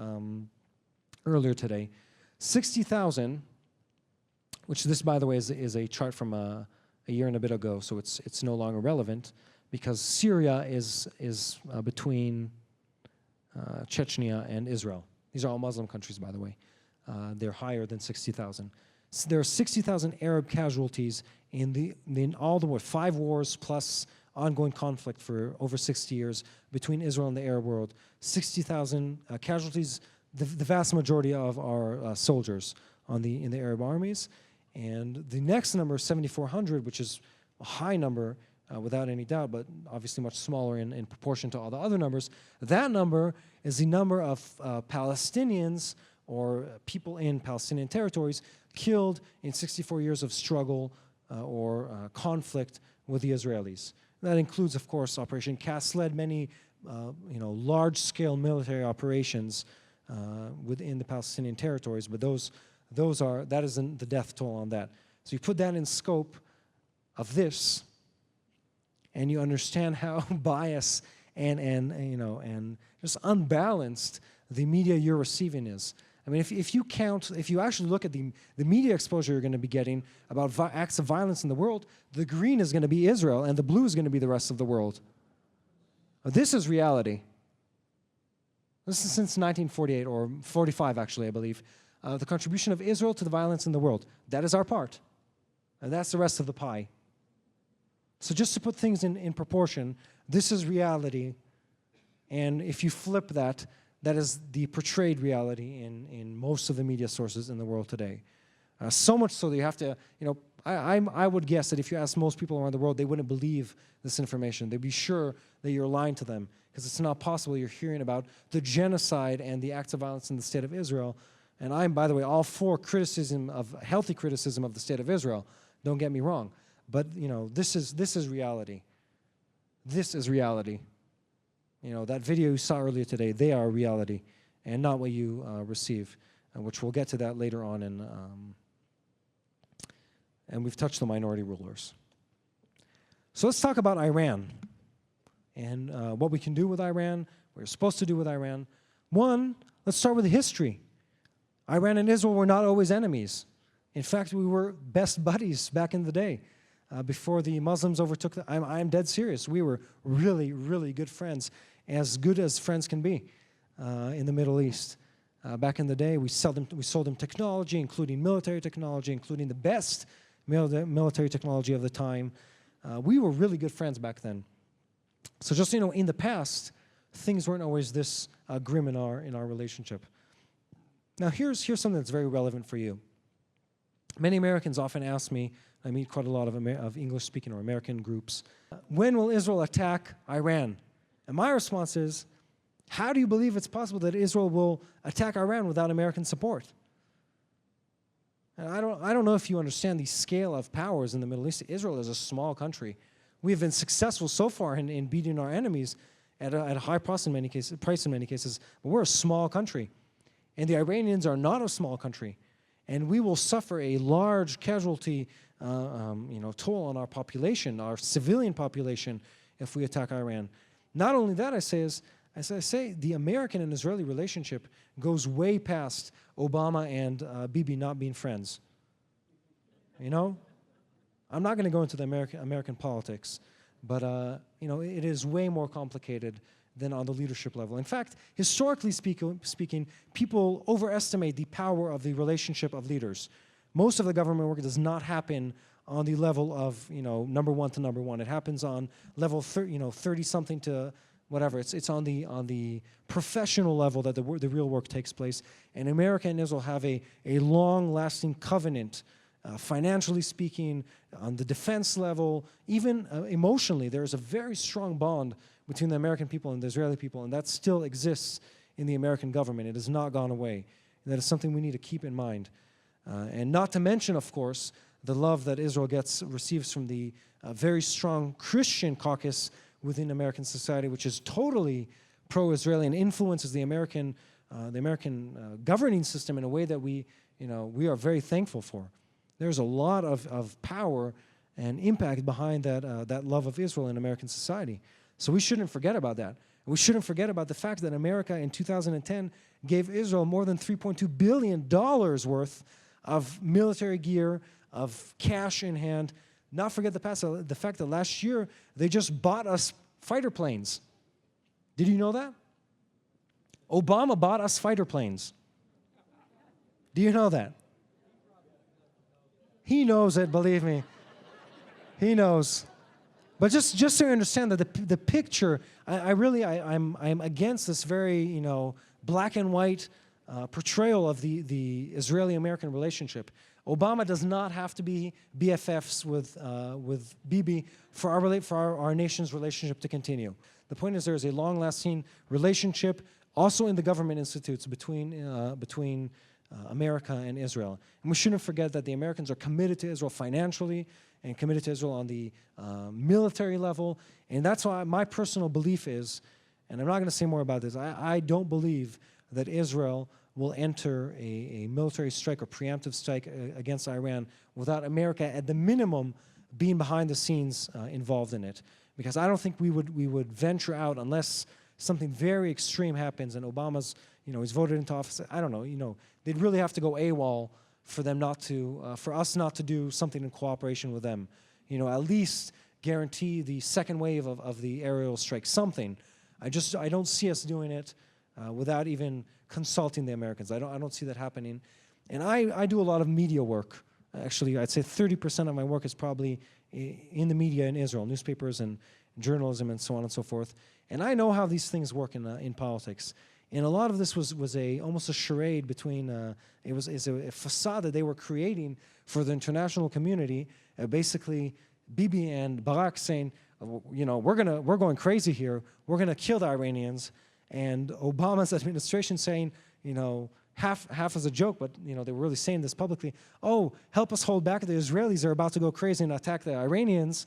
earlier today, 60,000, which this, by the way, is a chart from a year and a bit ago, so it's no longer relevant, because Syria is between Chechnya and Israel. These are all Muslim countries, by the way. They're higher than 60,000. So there are 60,000 Arab casualties in all the war, 5 wars plus ongoing conflict for over 60 years between Israel and the Arab world. 60,000 casualties. The vast majority of our soldiers in the Arab armies. And the next number, 7,400, which is a high number without any doubt, but obviously much smaller in proportion to all the other numbers. That number is the number of Palestinians or people in Palestinian territories killed in 64 years of struggle or conflict with the Israelis. That includes, of course, Operation Cast led many large-scale military operations within the Palestinian territories, but that isn't the death toll on that. So you put that in scope of this, and you understand how biased and just unbalanced the media you're receiving is. I mean, if you actually look at the media exposure you're going to be getting about acts of violence in the world, the green is going to be Israel, and the blue is going to be the rest of the world. This is reality. This is since 1948, or 45 actually, I believe. The contribution of Israel to the violence in the world. That is our part. And that's the rest of the pie. So just to put things in proportion, this is reality. And if you flip that, that is the portrayed reality in most of the media sources in the world today. So much so that you have to, I would guess that if you ask most people around the world, they wouldn't believe this information. They'd be sure that you're lying to them, because it's not possible you're hearing about the genocide and the acts of violence in the state of Israel. And I'm, by the way, all for healthy criticism of the state of Israel. Don't get me wrong. But, this is reality. This is reality. That video you saw earlier today, they are reality, and not what you receive, which we'll get to that later on. And we've touched the minority rulers. So let's talk about Iran and what we can do with Iran, what we're supposed to do with Iran. One, let's start with the history. Iran and Israel were not always enemies. In fact, we were best buddies back in the day. Before the Muslims overtook I'm dead serious. We were really, really good friends, as good as friends can be in the Middle East. Back in the day, we sold them technology, including military technology, including the best military technology of the time. We were really good friends back then. So just in the past, things weren't always this grim in our relationship. Now here's something that's very relevant for you. Many Americans often ask me, I meet quite a lot of English-speaking or American groups, when will Israel attack Iran? And my response is, how do you believe it's possible that Israel will attack Iran without American support? And I don't know if you understand the scale of powers in the Middle East. Israel is a small country. We have been successful so far in beating our enemies at a high price in many cases, but we're a small country. And the Iranians are not a small country. And we will suffer a large casualty toll on our population, our civilian population, if we attack Iran. Not only that, I say, is As I say, the American and Israeli relationship goes way past Obama and Bibi not being friends. You know? I'm not going to go into the American politics, but you know, it is way more complicated than on the leadership level. In fact, historically speaking, people overestimate the power of the relationship of leaders. Most of the government work does not happen on the level of, you know, number one to number one. It happens on level 30-something to whatever. It's on the professional level that the real work takes place. And America and Israel have a long-lasting covenant, financially speaking, on the defense level, even emotionally. There is a very strong bond between the American people and the Israeli people, and that still exists in the American government. It has not gone away. And that is something we need to keep in mind. And not to mention, of course, the love that Israel receives from the very strong Christian caucus within American society, which is totally pro-Israeli and influences the American governing system in a way that we are very thankful for. There's a lot of power and impact behind that love of Israel in American society. So we shouldn't forget about that. We shouldn't forget about the fact that America in 2010 gave Israel more than $3.2 billion worth of military gear, of cash in hand. Not forget the fact that last year they just bought us fighter planes. Did you know that? Obama bought us fighter planes. Do you know that? He knows it, believe me. He knows. But just so you understand that the picture, I'm against this very, black and white portrayal of the Israeli-American relationship. Obama does not have to be BFFs with Bibi for our nation's relationship to continue. The point is there is a long-lasting relationship also in the government institutes between America and Israel. And we shouldn't forget that the Americans are committed to Israel financially and committed to Israel on the military level. And that's why my personal belief is, and I'm not going to say more about this, I don't believe that Israel will enter a military strike or preemptive strike against Iran without America, at the minimum, being behind the scenes involved in it. Because I don't think we would venture out unless something very extreme happens and Obama's, he's voted into office. I don't know, they'd really have to go AWOL for them not to, for us not to do something in cooperation with them. At least guarantee the second wave of the aerial strike, something. I don't see us doing it without even consulting the Americans. I don't see that happening. And I do a lot of media work. Actually, I'd say 30% of my work is probably in the media in Israel, newspapers and journalism and so on and so forth. And I know how these things work in politics. And a lot of this was almost a charade between, it's a facade that they were creating for the international community. Basically, Bibi and Barak saying, we're going crazy here. We're going to kill the Iranians. And Obama's administration saying, half as a joke, but they were really saying this publicly. Oh, help us hold back. The Israelis are about to go crazy and attack the Iranians.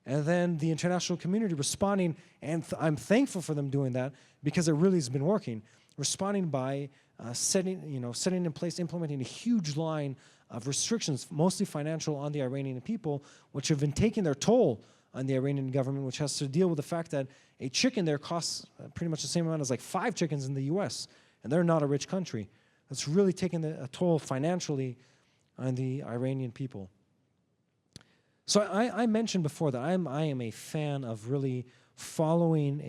And then the international community responding, and I'm thankful for them doing that because it really has been working. Responding by setting in place, implementing a huge line of restrictions, mostly financial, on the Iranian people, which have been taking their toll on the Iranian government, which has to deal with the fact that a chicken there costs pretty much the same amount as like 5 chickens in the U.S., and they're not a rich country. It's really taken a toll financially on the Iranian people. So I mentioned before that I am a fan of really following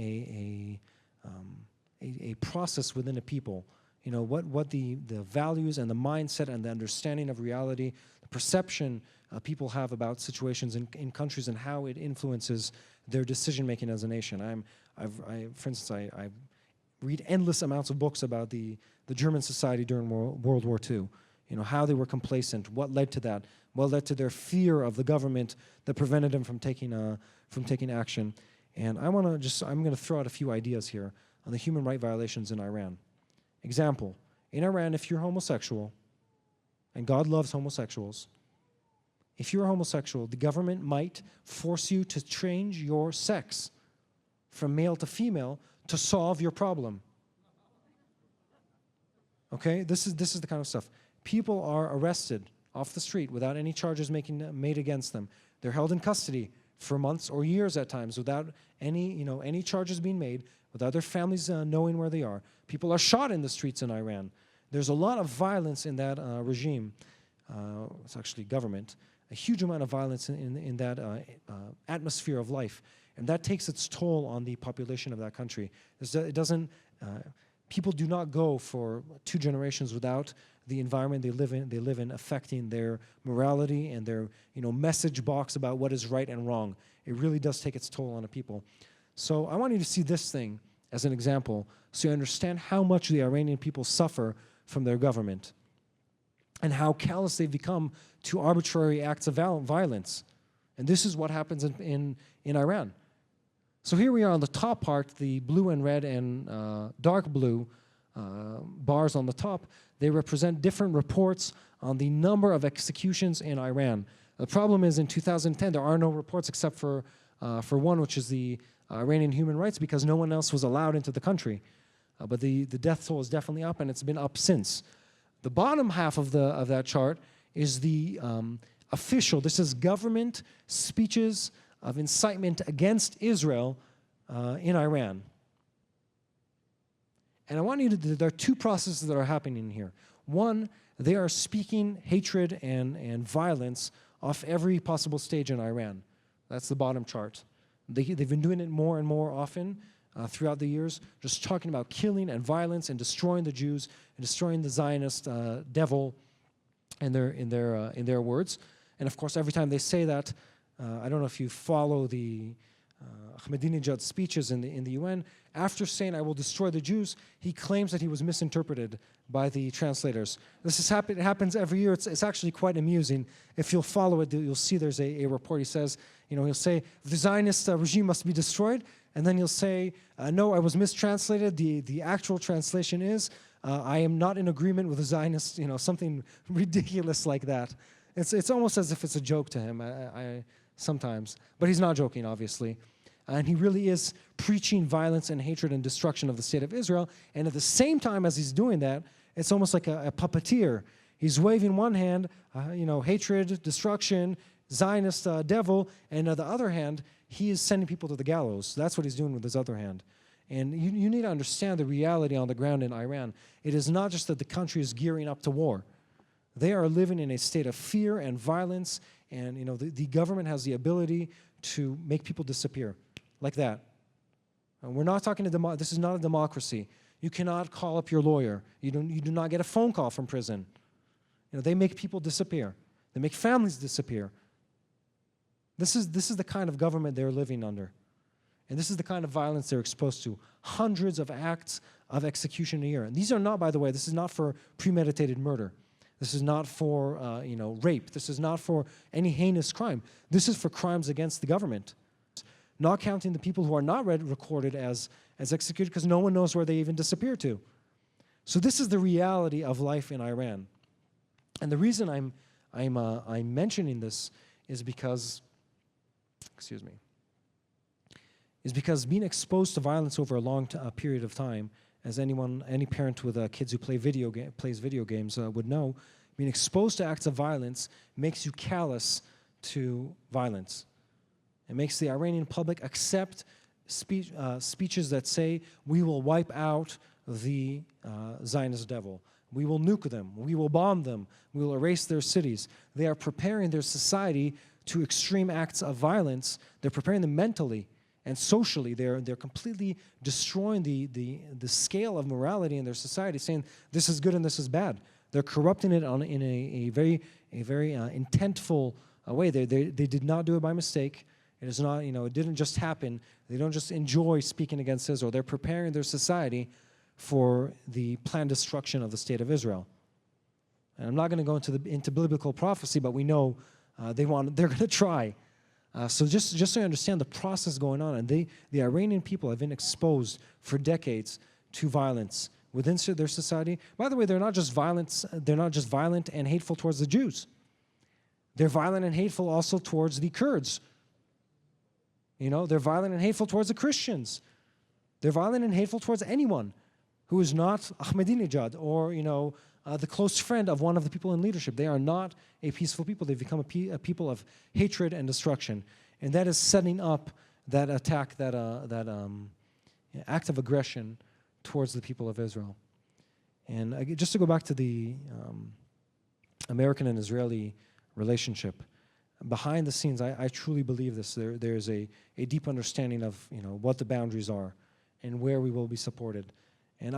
a process within a people. What the values and the mindset and the understanding of reality, the perception people have about situations in countries and how it influences their decision making as a nation. For instance, I read endless amounts of books about the German society during World War II. How they were complacent, what led to that, what led to their fear of the government that prevented them from taking action. And I'm going to throw out a few ideas here on the human rights violations in Iran. Example, in Iran, if you're homosexual, and God loves homosexuals, if you're a homosexual, the government might force you to change your sex from male to female to solve your problem. Okay, this is the kind of stuff. People are arrested off the street without any charges made against them. They're held in custody for months or years at times without any charges being made, without their families knowing where they are. People are shot in the streets in Iran. There's a lot of violence in that regime. It's actually government. A huge amount of violence in that atmosphere of life. And that takes its toll on the population of that country. People do not go for 2 generations without the environment they live in affecting their morality and their message box about what is right and wrong. It really does take its toll on the people. So I want you to see this thing as an example so you understand how much the Iranian people suffer from their government and how callous they've become to arbitrary acts of violence. And this is what happens in Iran. So here we are on the top part, the blue and red and dark blue bars on the top. They represent different reports on the number of executions in Iran. The problem is in 2010, there are no reports except for one, which is the Iranian human rights, because no one else was allowed into the country. But the death toll is definitely up, and it's been up since. The bottom half of that chart is the official. This is government speeches of incitement against Israel in Iran. And I want you to, there are 2 processes that are happening here. One, they are speaking hatred and violence off every possible stage in Iran. That's the bottom chart. They've been doing it more and more often throughout the years, just talking about killing and violence and destroying the Jews and destroying the Zionist devil in their words. And of course, every time they say that, I don't know if you follow the Ahmadinejad's speeches in the UN. After saying, "I will destroy the Jews," he claims that he was misinterpreted by the translators. This it happens every year. It's actually quite amusing. If you'll follow it, you'll see there's a report. He says, he'll say, "The Zionist regime must be destroyed," and then he'll say, "No, I was mistranslated. The actual translation is, I am not in agreement with the Zionists," something ridiculous like that. It's almost as if it's a joke to him sometimes. But he's not joking, obviously. And he really is preaching violence and hatred and destruction of the state of Israel. And at the same time as he's doing that, it's almost like a puppeteer. He's waving one hand, hatred, destruction, Zionist devil, and on the other hand, he is sending people to the gallows. That's what he's doing with his other hand. And you need to understand the reality on the ground in Iran. It is not just that the country is gearing up to war. They are living in a state of fear and violence, and the government has the ability to make people disappear like that. And we're not talking to this is not a democracy. You cannot call up your lawyer. You do not get a phone call from prison. They make people disappear. They make families disappear. This is the kind of government they're living under. And this is the kind of violence they're exposed to. Hundreds of acts of execution a year. And these are not, by the way, this is not for premeditated murder. This is not for, rape. This is not for any heinous crime. This is for crimes against the government. Not counting the people who are not recorded as executed because no one knows where they even disappear to. So this is the reality of life in Iran. And the reason I'm mentioning this is because, being exposed to violence over a long period of time, as any parent with kids who plays video games would know, being exposed to acts of violence makes you callous to violence. It makes the Iranian public accept speeches that say, "We will wipe out the Zionist devil. We will nuke them. We will bomb them. We will erase their cities." They are preparing their society to extreme acts of violence. They're preparing them mentally and socially. They're completely destroying the scale of morality in their society, saying this is good and this is bad. They're corrupting it in a very intentful way. They did not do it by mistake. It is not, it didn't just happen. They don't just enjoy speaking against Israel. They're preparing their society for the planned destruction of the state of Israel. And I'm not going to go into biblical prophecy, but we know they're going to try. So just so you understand the process going on, and the Iranian people have been exposed for decades to violence within their society. By the way, they're not just violent and hateful towards the Jews. They're violent and hateful also towards the Kurds. They're violent and hateful towards the Christians. They're violent and hateful towards anyone who is not Ahmadinejad or, the close friend of one of the people in leadership. They are not a peaceful people. They've become a people of hatred and destruction. and that is setting up that attack, that act of aggression towards the people of Israel. And just to go back to the American and Israeli relationship, behind the scenes, I truly believe this. There's a deep understanding of what the boundaries are and where we will be supported. And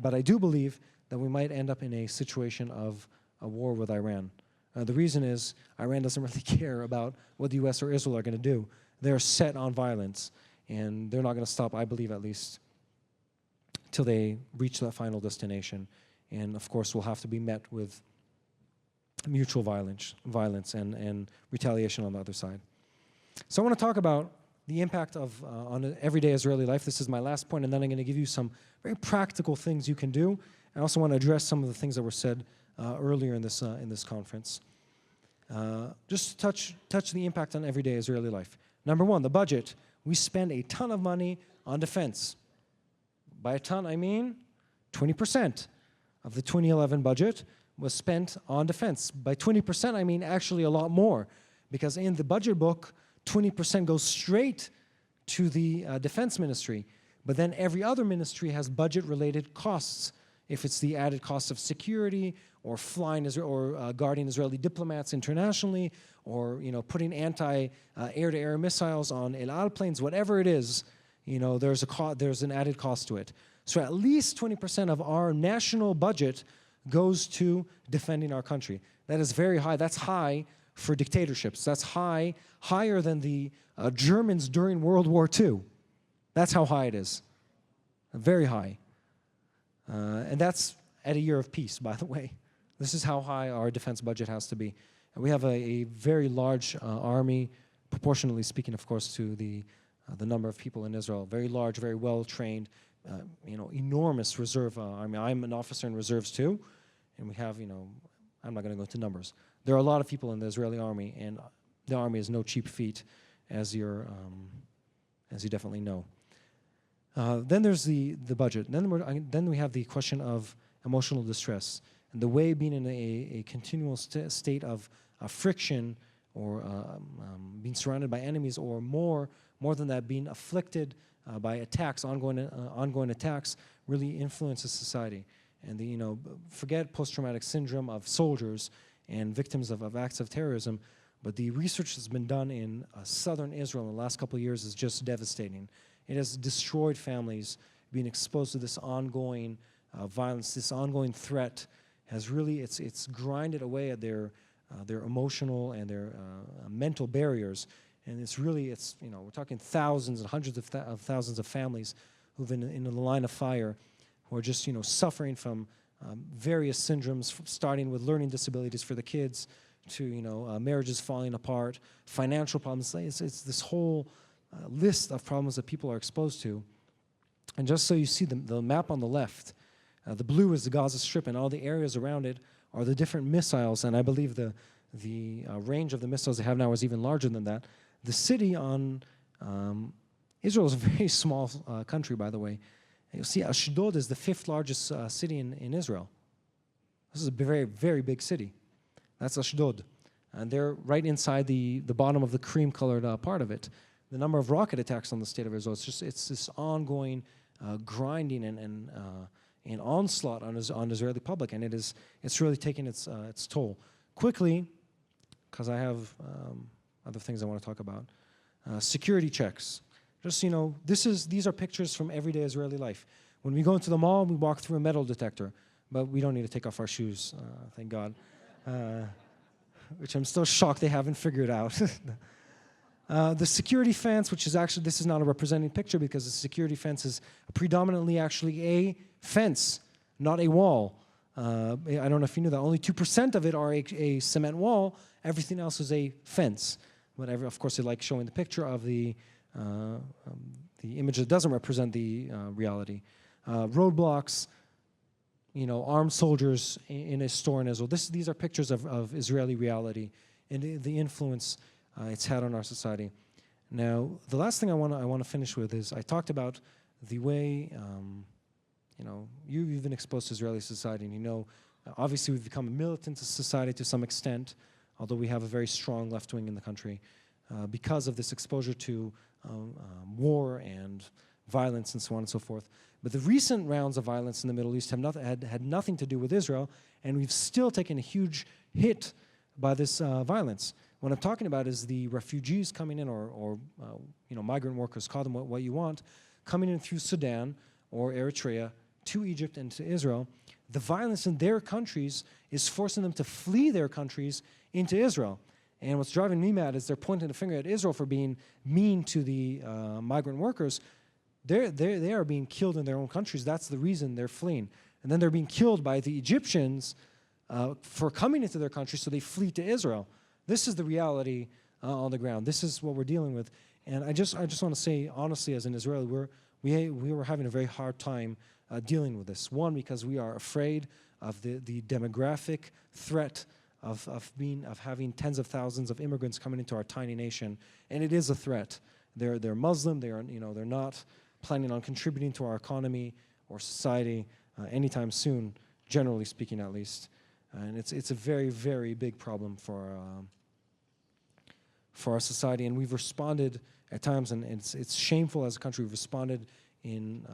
but I do believe that we might end up in a situation of a war with Iran. The reason is Iran doesn't really care about what the U.S. or Israel are going to do. They're set on violence, and they're not going to stop, I believe at least, till they reach that final destination. And of course, we'll have to be met with mutual violence and retaliation on the other side. So I want to talk about the impact of on everyday Israeli life. This is my last point, and then I'm going to give you some very practical things you can do. I also want to address some of the things that were said earlier in this conference. Just touch the impact on everyday Israeli life. Number one, the budget. We spend a ton of money on defense. By a ton, I mean 20% of the 2011 budget was spent on defense. By 20%, I mean actually a lot more, because in the budget book, 20% goes straight to the defense ministry, but then every other ministry has budget-related costs. If it's the added cost of security, or flying or guarding Israeli diplomats internationally, or putting anti-air-to-air missiles on El Al planes, whatever it is, there's an added cost to it. So at least 20% of our national budget goes to defending our country. That is very high. That's high for dictatorships. That's higher than the Germans during World War II. That's how high it is. Very high. And that's at a year of peace, by the way. This is how high our defense budget has to be. And we have a very large army, proportionally speaking, of course, to the number of people in Israel. Very large, very well-trained, enormous reserve army. I'm an officer in reserves too, and we have, I'm not going to go into numbers. There are a lot of people in the Israeli army, and the army is no cheap feat, as you definitely know. Then there's the budget. Then we have the question of emotional distress, and the way being in a continual state of friction, or being surrounded by enemies, or more than that, being afflicted by attacks, ongoing attacks, really influences society. And forget post-traumatic syndrome of soldiers and victims of acts of terrorism, but the research that's been done in southern Israel in the last couple of years is just devastating. It has destroyed families. Being exposed to this ongoing violence, this ongoing threat, has really it's grinded away at their emotional and their mental barriers. And we're talking thousands and hundreds of thousands of families who've been in the line of fire, who are just suffering from various syndromes, starting with learning disabilities for the kids to marriages falling apart, financial problems. It's this whole list of problems that people are exposed to. And just so you see the map on the left, the blue is the Gaza Strip, and all the areas around it are the different missiles. And I believe the range of the missiles they have now is even larger than that. The city on Israel is a very small country, by the way. You'll see Ashdod is the 5th largest city in Israel. This is a very, very big city. That's Ashdod. And they're right inside the bottom of the cream-colored part of it. The number of rocket attacks on the state of Israel, it's this ongoing grinding and onslaught on the Israeli public, and it's really taking its toll. Quickly, because I have other things I want to talk about. Security checks. Just these are pictures from everyday Israeli life. When we go into the mall, we walk through a metal detector, but we don't need to take off our shoes, thank God. Which I'm still shocked they haven't figured out. The security fence, which is actually, this is not a representing picture because the security fence is predominantly actually a fence, not a wall. I don't know if you knew that. Only 2% of it are a cement wall. Everything else is a fence. Whatever. Of course, they like showing the picture of the image that doesn't represent the reality. Roadblocks, armed soldiers in a store in Israel. These are pictures of Israeli reality and the influence it's had on our society. Now, the last thing I want to finish with is I talked about the way you've been exposed to Israeli society, and obviously we've become a militant society to some extent, although we have a very strong left wing in the country. because of this exposure to war and violence and so on and so forth. But the recent rounds of violence in the Middle East have had nothing to do with Israel, and we've still taken a huge hit by this violence. What I'm talking about is the refugees coming in, or migrant workers, call them what you want, coming in through Sudan or Eritrea to Egypt and to Israel. The violence in their countries is forcing them to flee their countries into Israel. And what's driving me mad is they're pointing the finger at Israel for being mean to the migrant workers. They are being killed in their own countries. That's the reason they're fleeing. And then they're being killed by the Egyptians for coming into their country, so they flee to Israel. This is the reality on the ground. This is what we're dealing with. And I just want to say, honestly, as an Israeli, we were having a very hard time dealing with this. One, because we are afraid of the demographic threat of having tens of thousands of immigrants coming into our tiny nation, and it is a threat. They're Muslim. They're not planning on contributing to our economy or society anytime soon, generally speaking, at least. And it's a very, very big problem for our society, and we've responded at times, and it's shameful as a country. We've responded in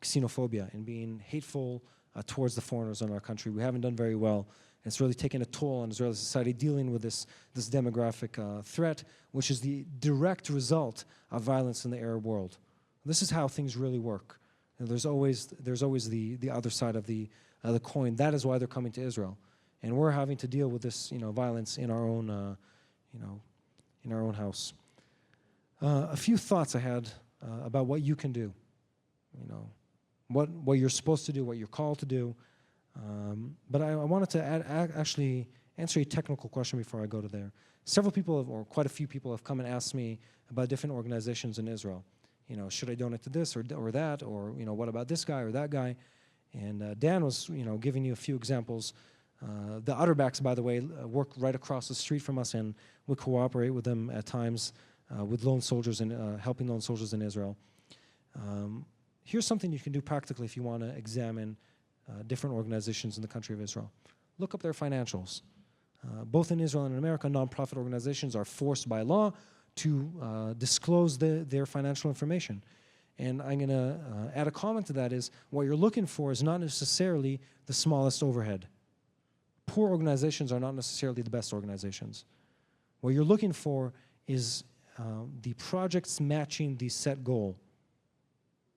xenophobia and being hateful towards the foreigners in our country. We haven't done very well. It's really taken a toll on Israeli society dealing with this demographic threat, which is the direct result of violence in the Arab world. This is how things really work. And there's always the other side of the coin. That is why they're coming to Israel, and we're having to deal with this violence in our own in our own house. A few thoughts I had about what you can do. What you're supposed to do, what you're called to do. But I wanted to actually answer a technical question before I go to there. Several people, or quite a few people, have come and asked me about different organizations in Israel. Should I donate to this or that, or what about this guy or that guy? And Dan was, giving you a few examples. The Utterbacks, by the way, work right across the street from us, and we cooperate with them at times with lone soldiers and helping lone soldiers in Israel. Here's something you can do practically if you want to examine different organizations in the country of Israel. Look up their financials. Both in Israel and in America, nonprofit organizations are forced by law to disclose their financial information. And I'm going to add a comment to that is, what you're looking for is not necessarily the smallest overhead. Poor organizations are not necessarily the best organizations. What you're looking for is the projects matching the set goal.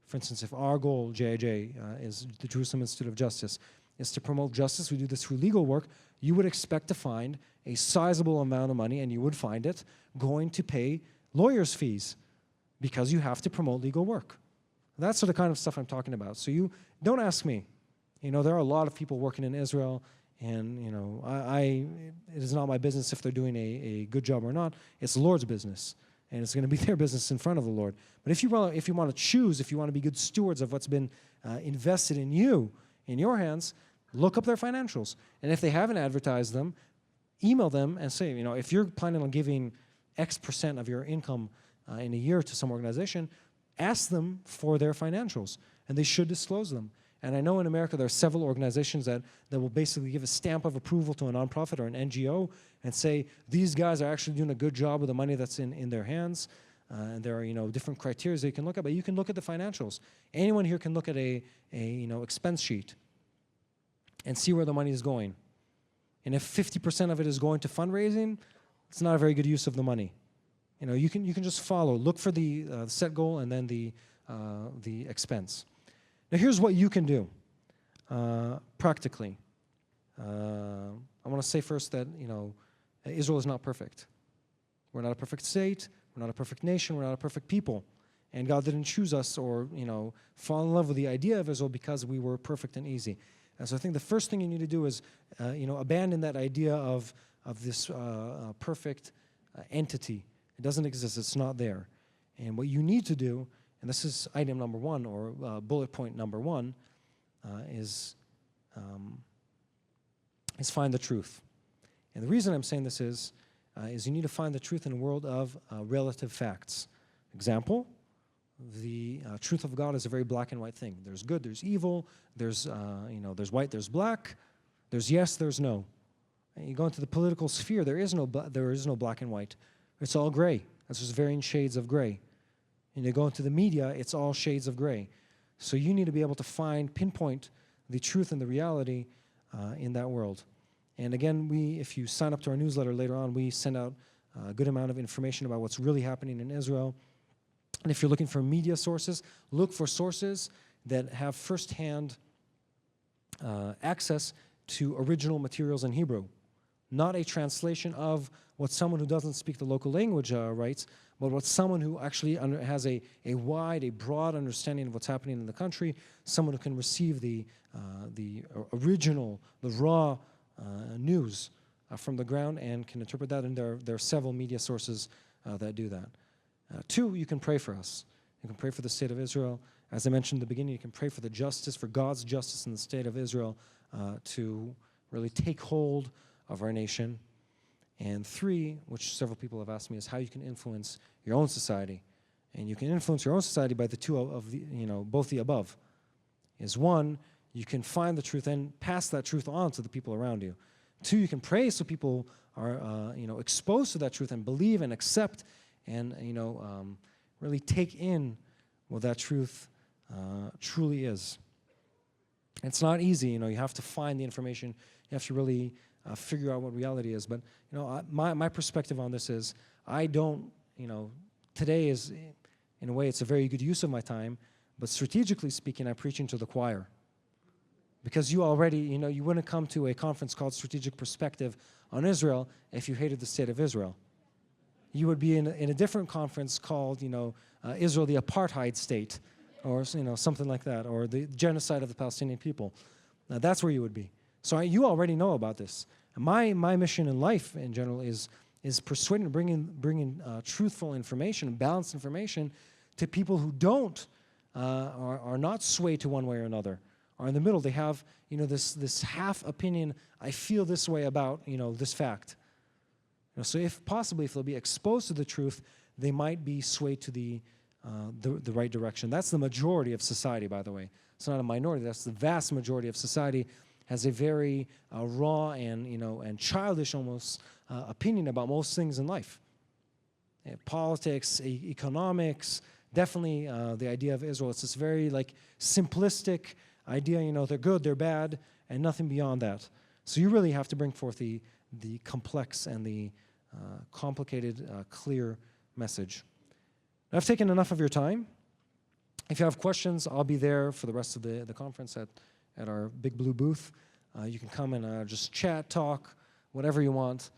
For instance, if our goal, JIJ, is the Jerusalem Institute of Justice, is to promote justice, we do this through legal work, you would expect to find a sizable amount of money, and you would find it going to pay lawyers' fees, because you have to promote legal work. That's the kind of stuff I'm talking about. So you don't ask me. There are a lot of people working in Israel, and it is not my business if they're doing a good job or not. It's the Lord's business, and it's going to be their business in front of the Lord. But if you want to choose, if you want to be good stewards of what's been invested in you, in your hands, look up their financials. And if they haven't advertised them, email them and say, if you're planning on giving X% of your income in a year to some organization, ask them for their financials, and they should disclose them. And I know in America there are several organizations that will basically give a stamp of approval to a nonprofit or an NGO and say, these guys are actually doing a good job with the money that's in their hands. And there are different criteria that you can look at, but you can look at the financials. Anyone here can look at a expense sheet and see where the money is going. And if 50% of it is going to fundraising, it's not a very good use of the money. You can just follow, look for the set goal and then the expense. Now here's what you can do practically. I want to say first that Israel is not perfect. We're not a perfect state. We're not a perfect nation. We're not a perfect people. And God didn't choose us or fall in love with the idea of Israel because we were perfect and easy. And so I think the first thing you need to do is abandon that idea of this perfect entity. It doesn't exist. It's not there. And what you need to do, and this is item number one, or bullet point number one, is find the truth. And the reason I'm saying this is you need to find the truth in a world of relative facts. Example, the truth of God is a very black and white thing. There's good, there's evil, there's white, there's black, there's yes, there's no. And you go into the political sphere, there is no black and white. It's all gray. It's just varying shades of gray. And you go into the media, it's all shades of gray. So you need to be able to pinpoint the truth and the reality in that world. And again, if you sign up to our newsletter later on, we send out a good amount of information about what's really happening in Israel. And if you're looking for media sources, look for sources that have firsthand access to original materials in Hebrew. Not a translation of what someone who doesn't speak the local language writes, but what someone who actually has a broad understanding of what's happening in the country, someone who can receive the original, the raw news from the ground and can interpret that, and there are several media sources that do that. 2, you can pray for us. You can pray for the state of Israel. As I mentioned in the beginning, you can pray for the justice, for God's justice in the state of Israel to really take hold of our nation. And 3, which several people have asked me, is how you can influence your own society. And you can influence your own society by the two of the, both the above. Is 1, you can find the truth and pass that truth on to the people around you. 2, you can pray so people are, exposed to that truth and believe and accept and, really take in what that truth truly is. It's not easy, you have to find the information. You have to really figure out what reality is. But, my perspective on this is I don't, today is, in a way, it's a very good use of my time, but strategically speaking, I'm preaching to the choir. Because you already, you wouldn't come to a conference called Strategic Perspective on Israel if you hated the state of Israel. You would be in a different conference called, Israel, the apartheid state, or, something like that, or the genocide of the Palestinian people. Now, that's where you would be. So you already know about this. My mission in life, in general, is persuading, bringing truthful information, balanced information to people who don't, are not swayed to one way or another, are in the middle. They have, this half opinion. I feel this way about, this fact. So if they'll be exposed to the truth, they might be swayed to the right direction. That's the majority of society, by the way. It's not a minority. That's the vast majority of society. Has a very raw and childish almost opinion about most things in life. Politics, economics, definitely the idea of Israel. It's this very simplistic idea, they're good, they're bad, and nothing beyond that. So you really have to bring forth the complex and the complicated, clear message. I've taken enough of your time. If you have questions, I'll be there for the rest of the conference at our big blue booth. You can come and just chat, talk, whatever you want.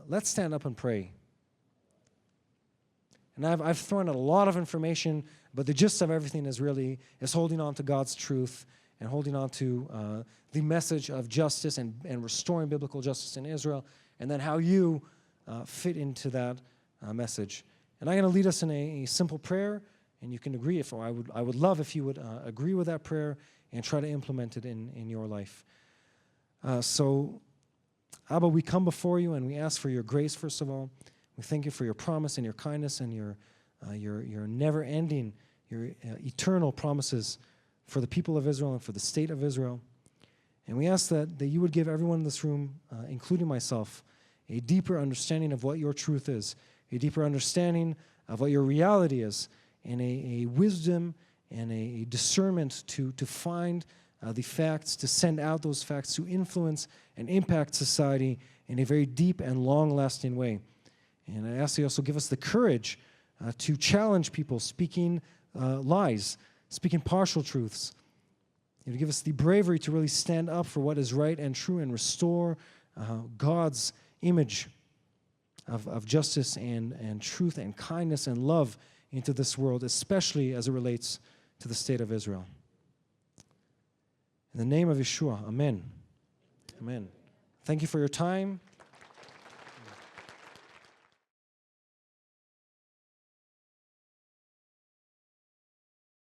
Let's stand up and pray. And I've thrown out a lot of information, but the gist of everything is holding on to God's truth and holding on to the message of justice and restoring biblical justice in Israel, and then how you fit into that message. And I'm going to lead us in a simple prayer, and you can agree, I would love if you would agree with that prayer and try to implement it in your life. So, Abba, we come before you and we ask for your grace, first of all. We thank you for your promise and your kindness and your never-ending, your eternal promises for the people of Israel and for the state of Israel. And we ask that you would give everyone in this room, including myself, a deeper understanding of what your truth is, a deeper understanding of what your reality is, and a wisdom and a discernment to find the facts, to send out those facts, to influence and impact society in a very deep and long-lasting way. And I ask you also give us the courage to challenge people speaking lies, speaking partial truths. You give us the bravery to really stand up for what is right and true and restore God's image of justice and truth and kindness and love into this world, especially as it relates to the state of Israel. In the name of Yeshua, amen. Amen. Thank you for your time.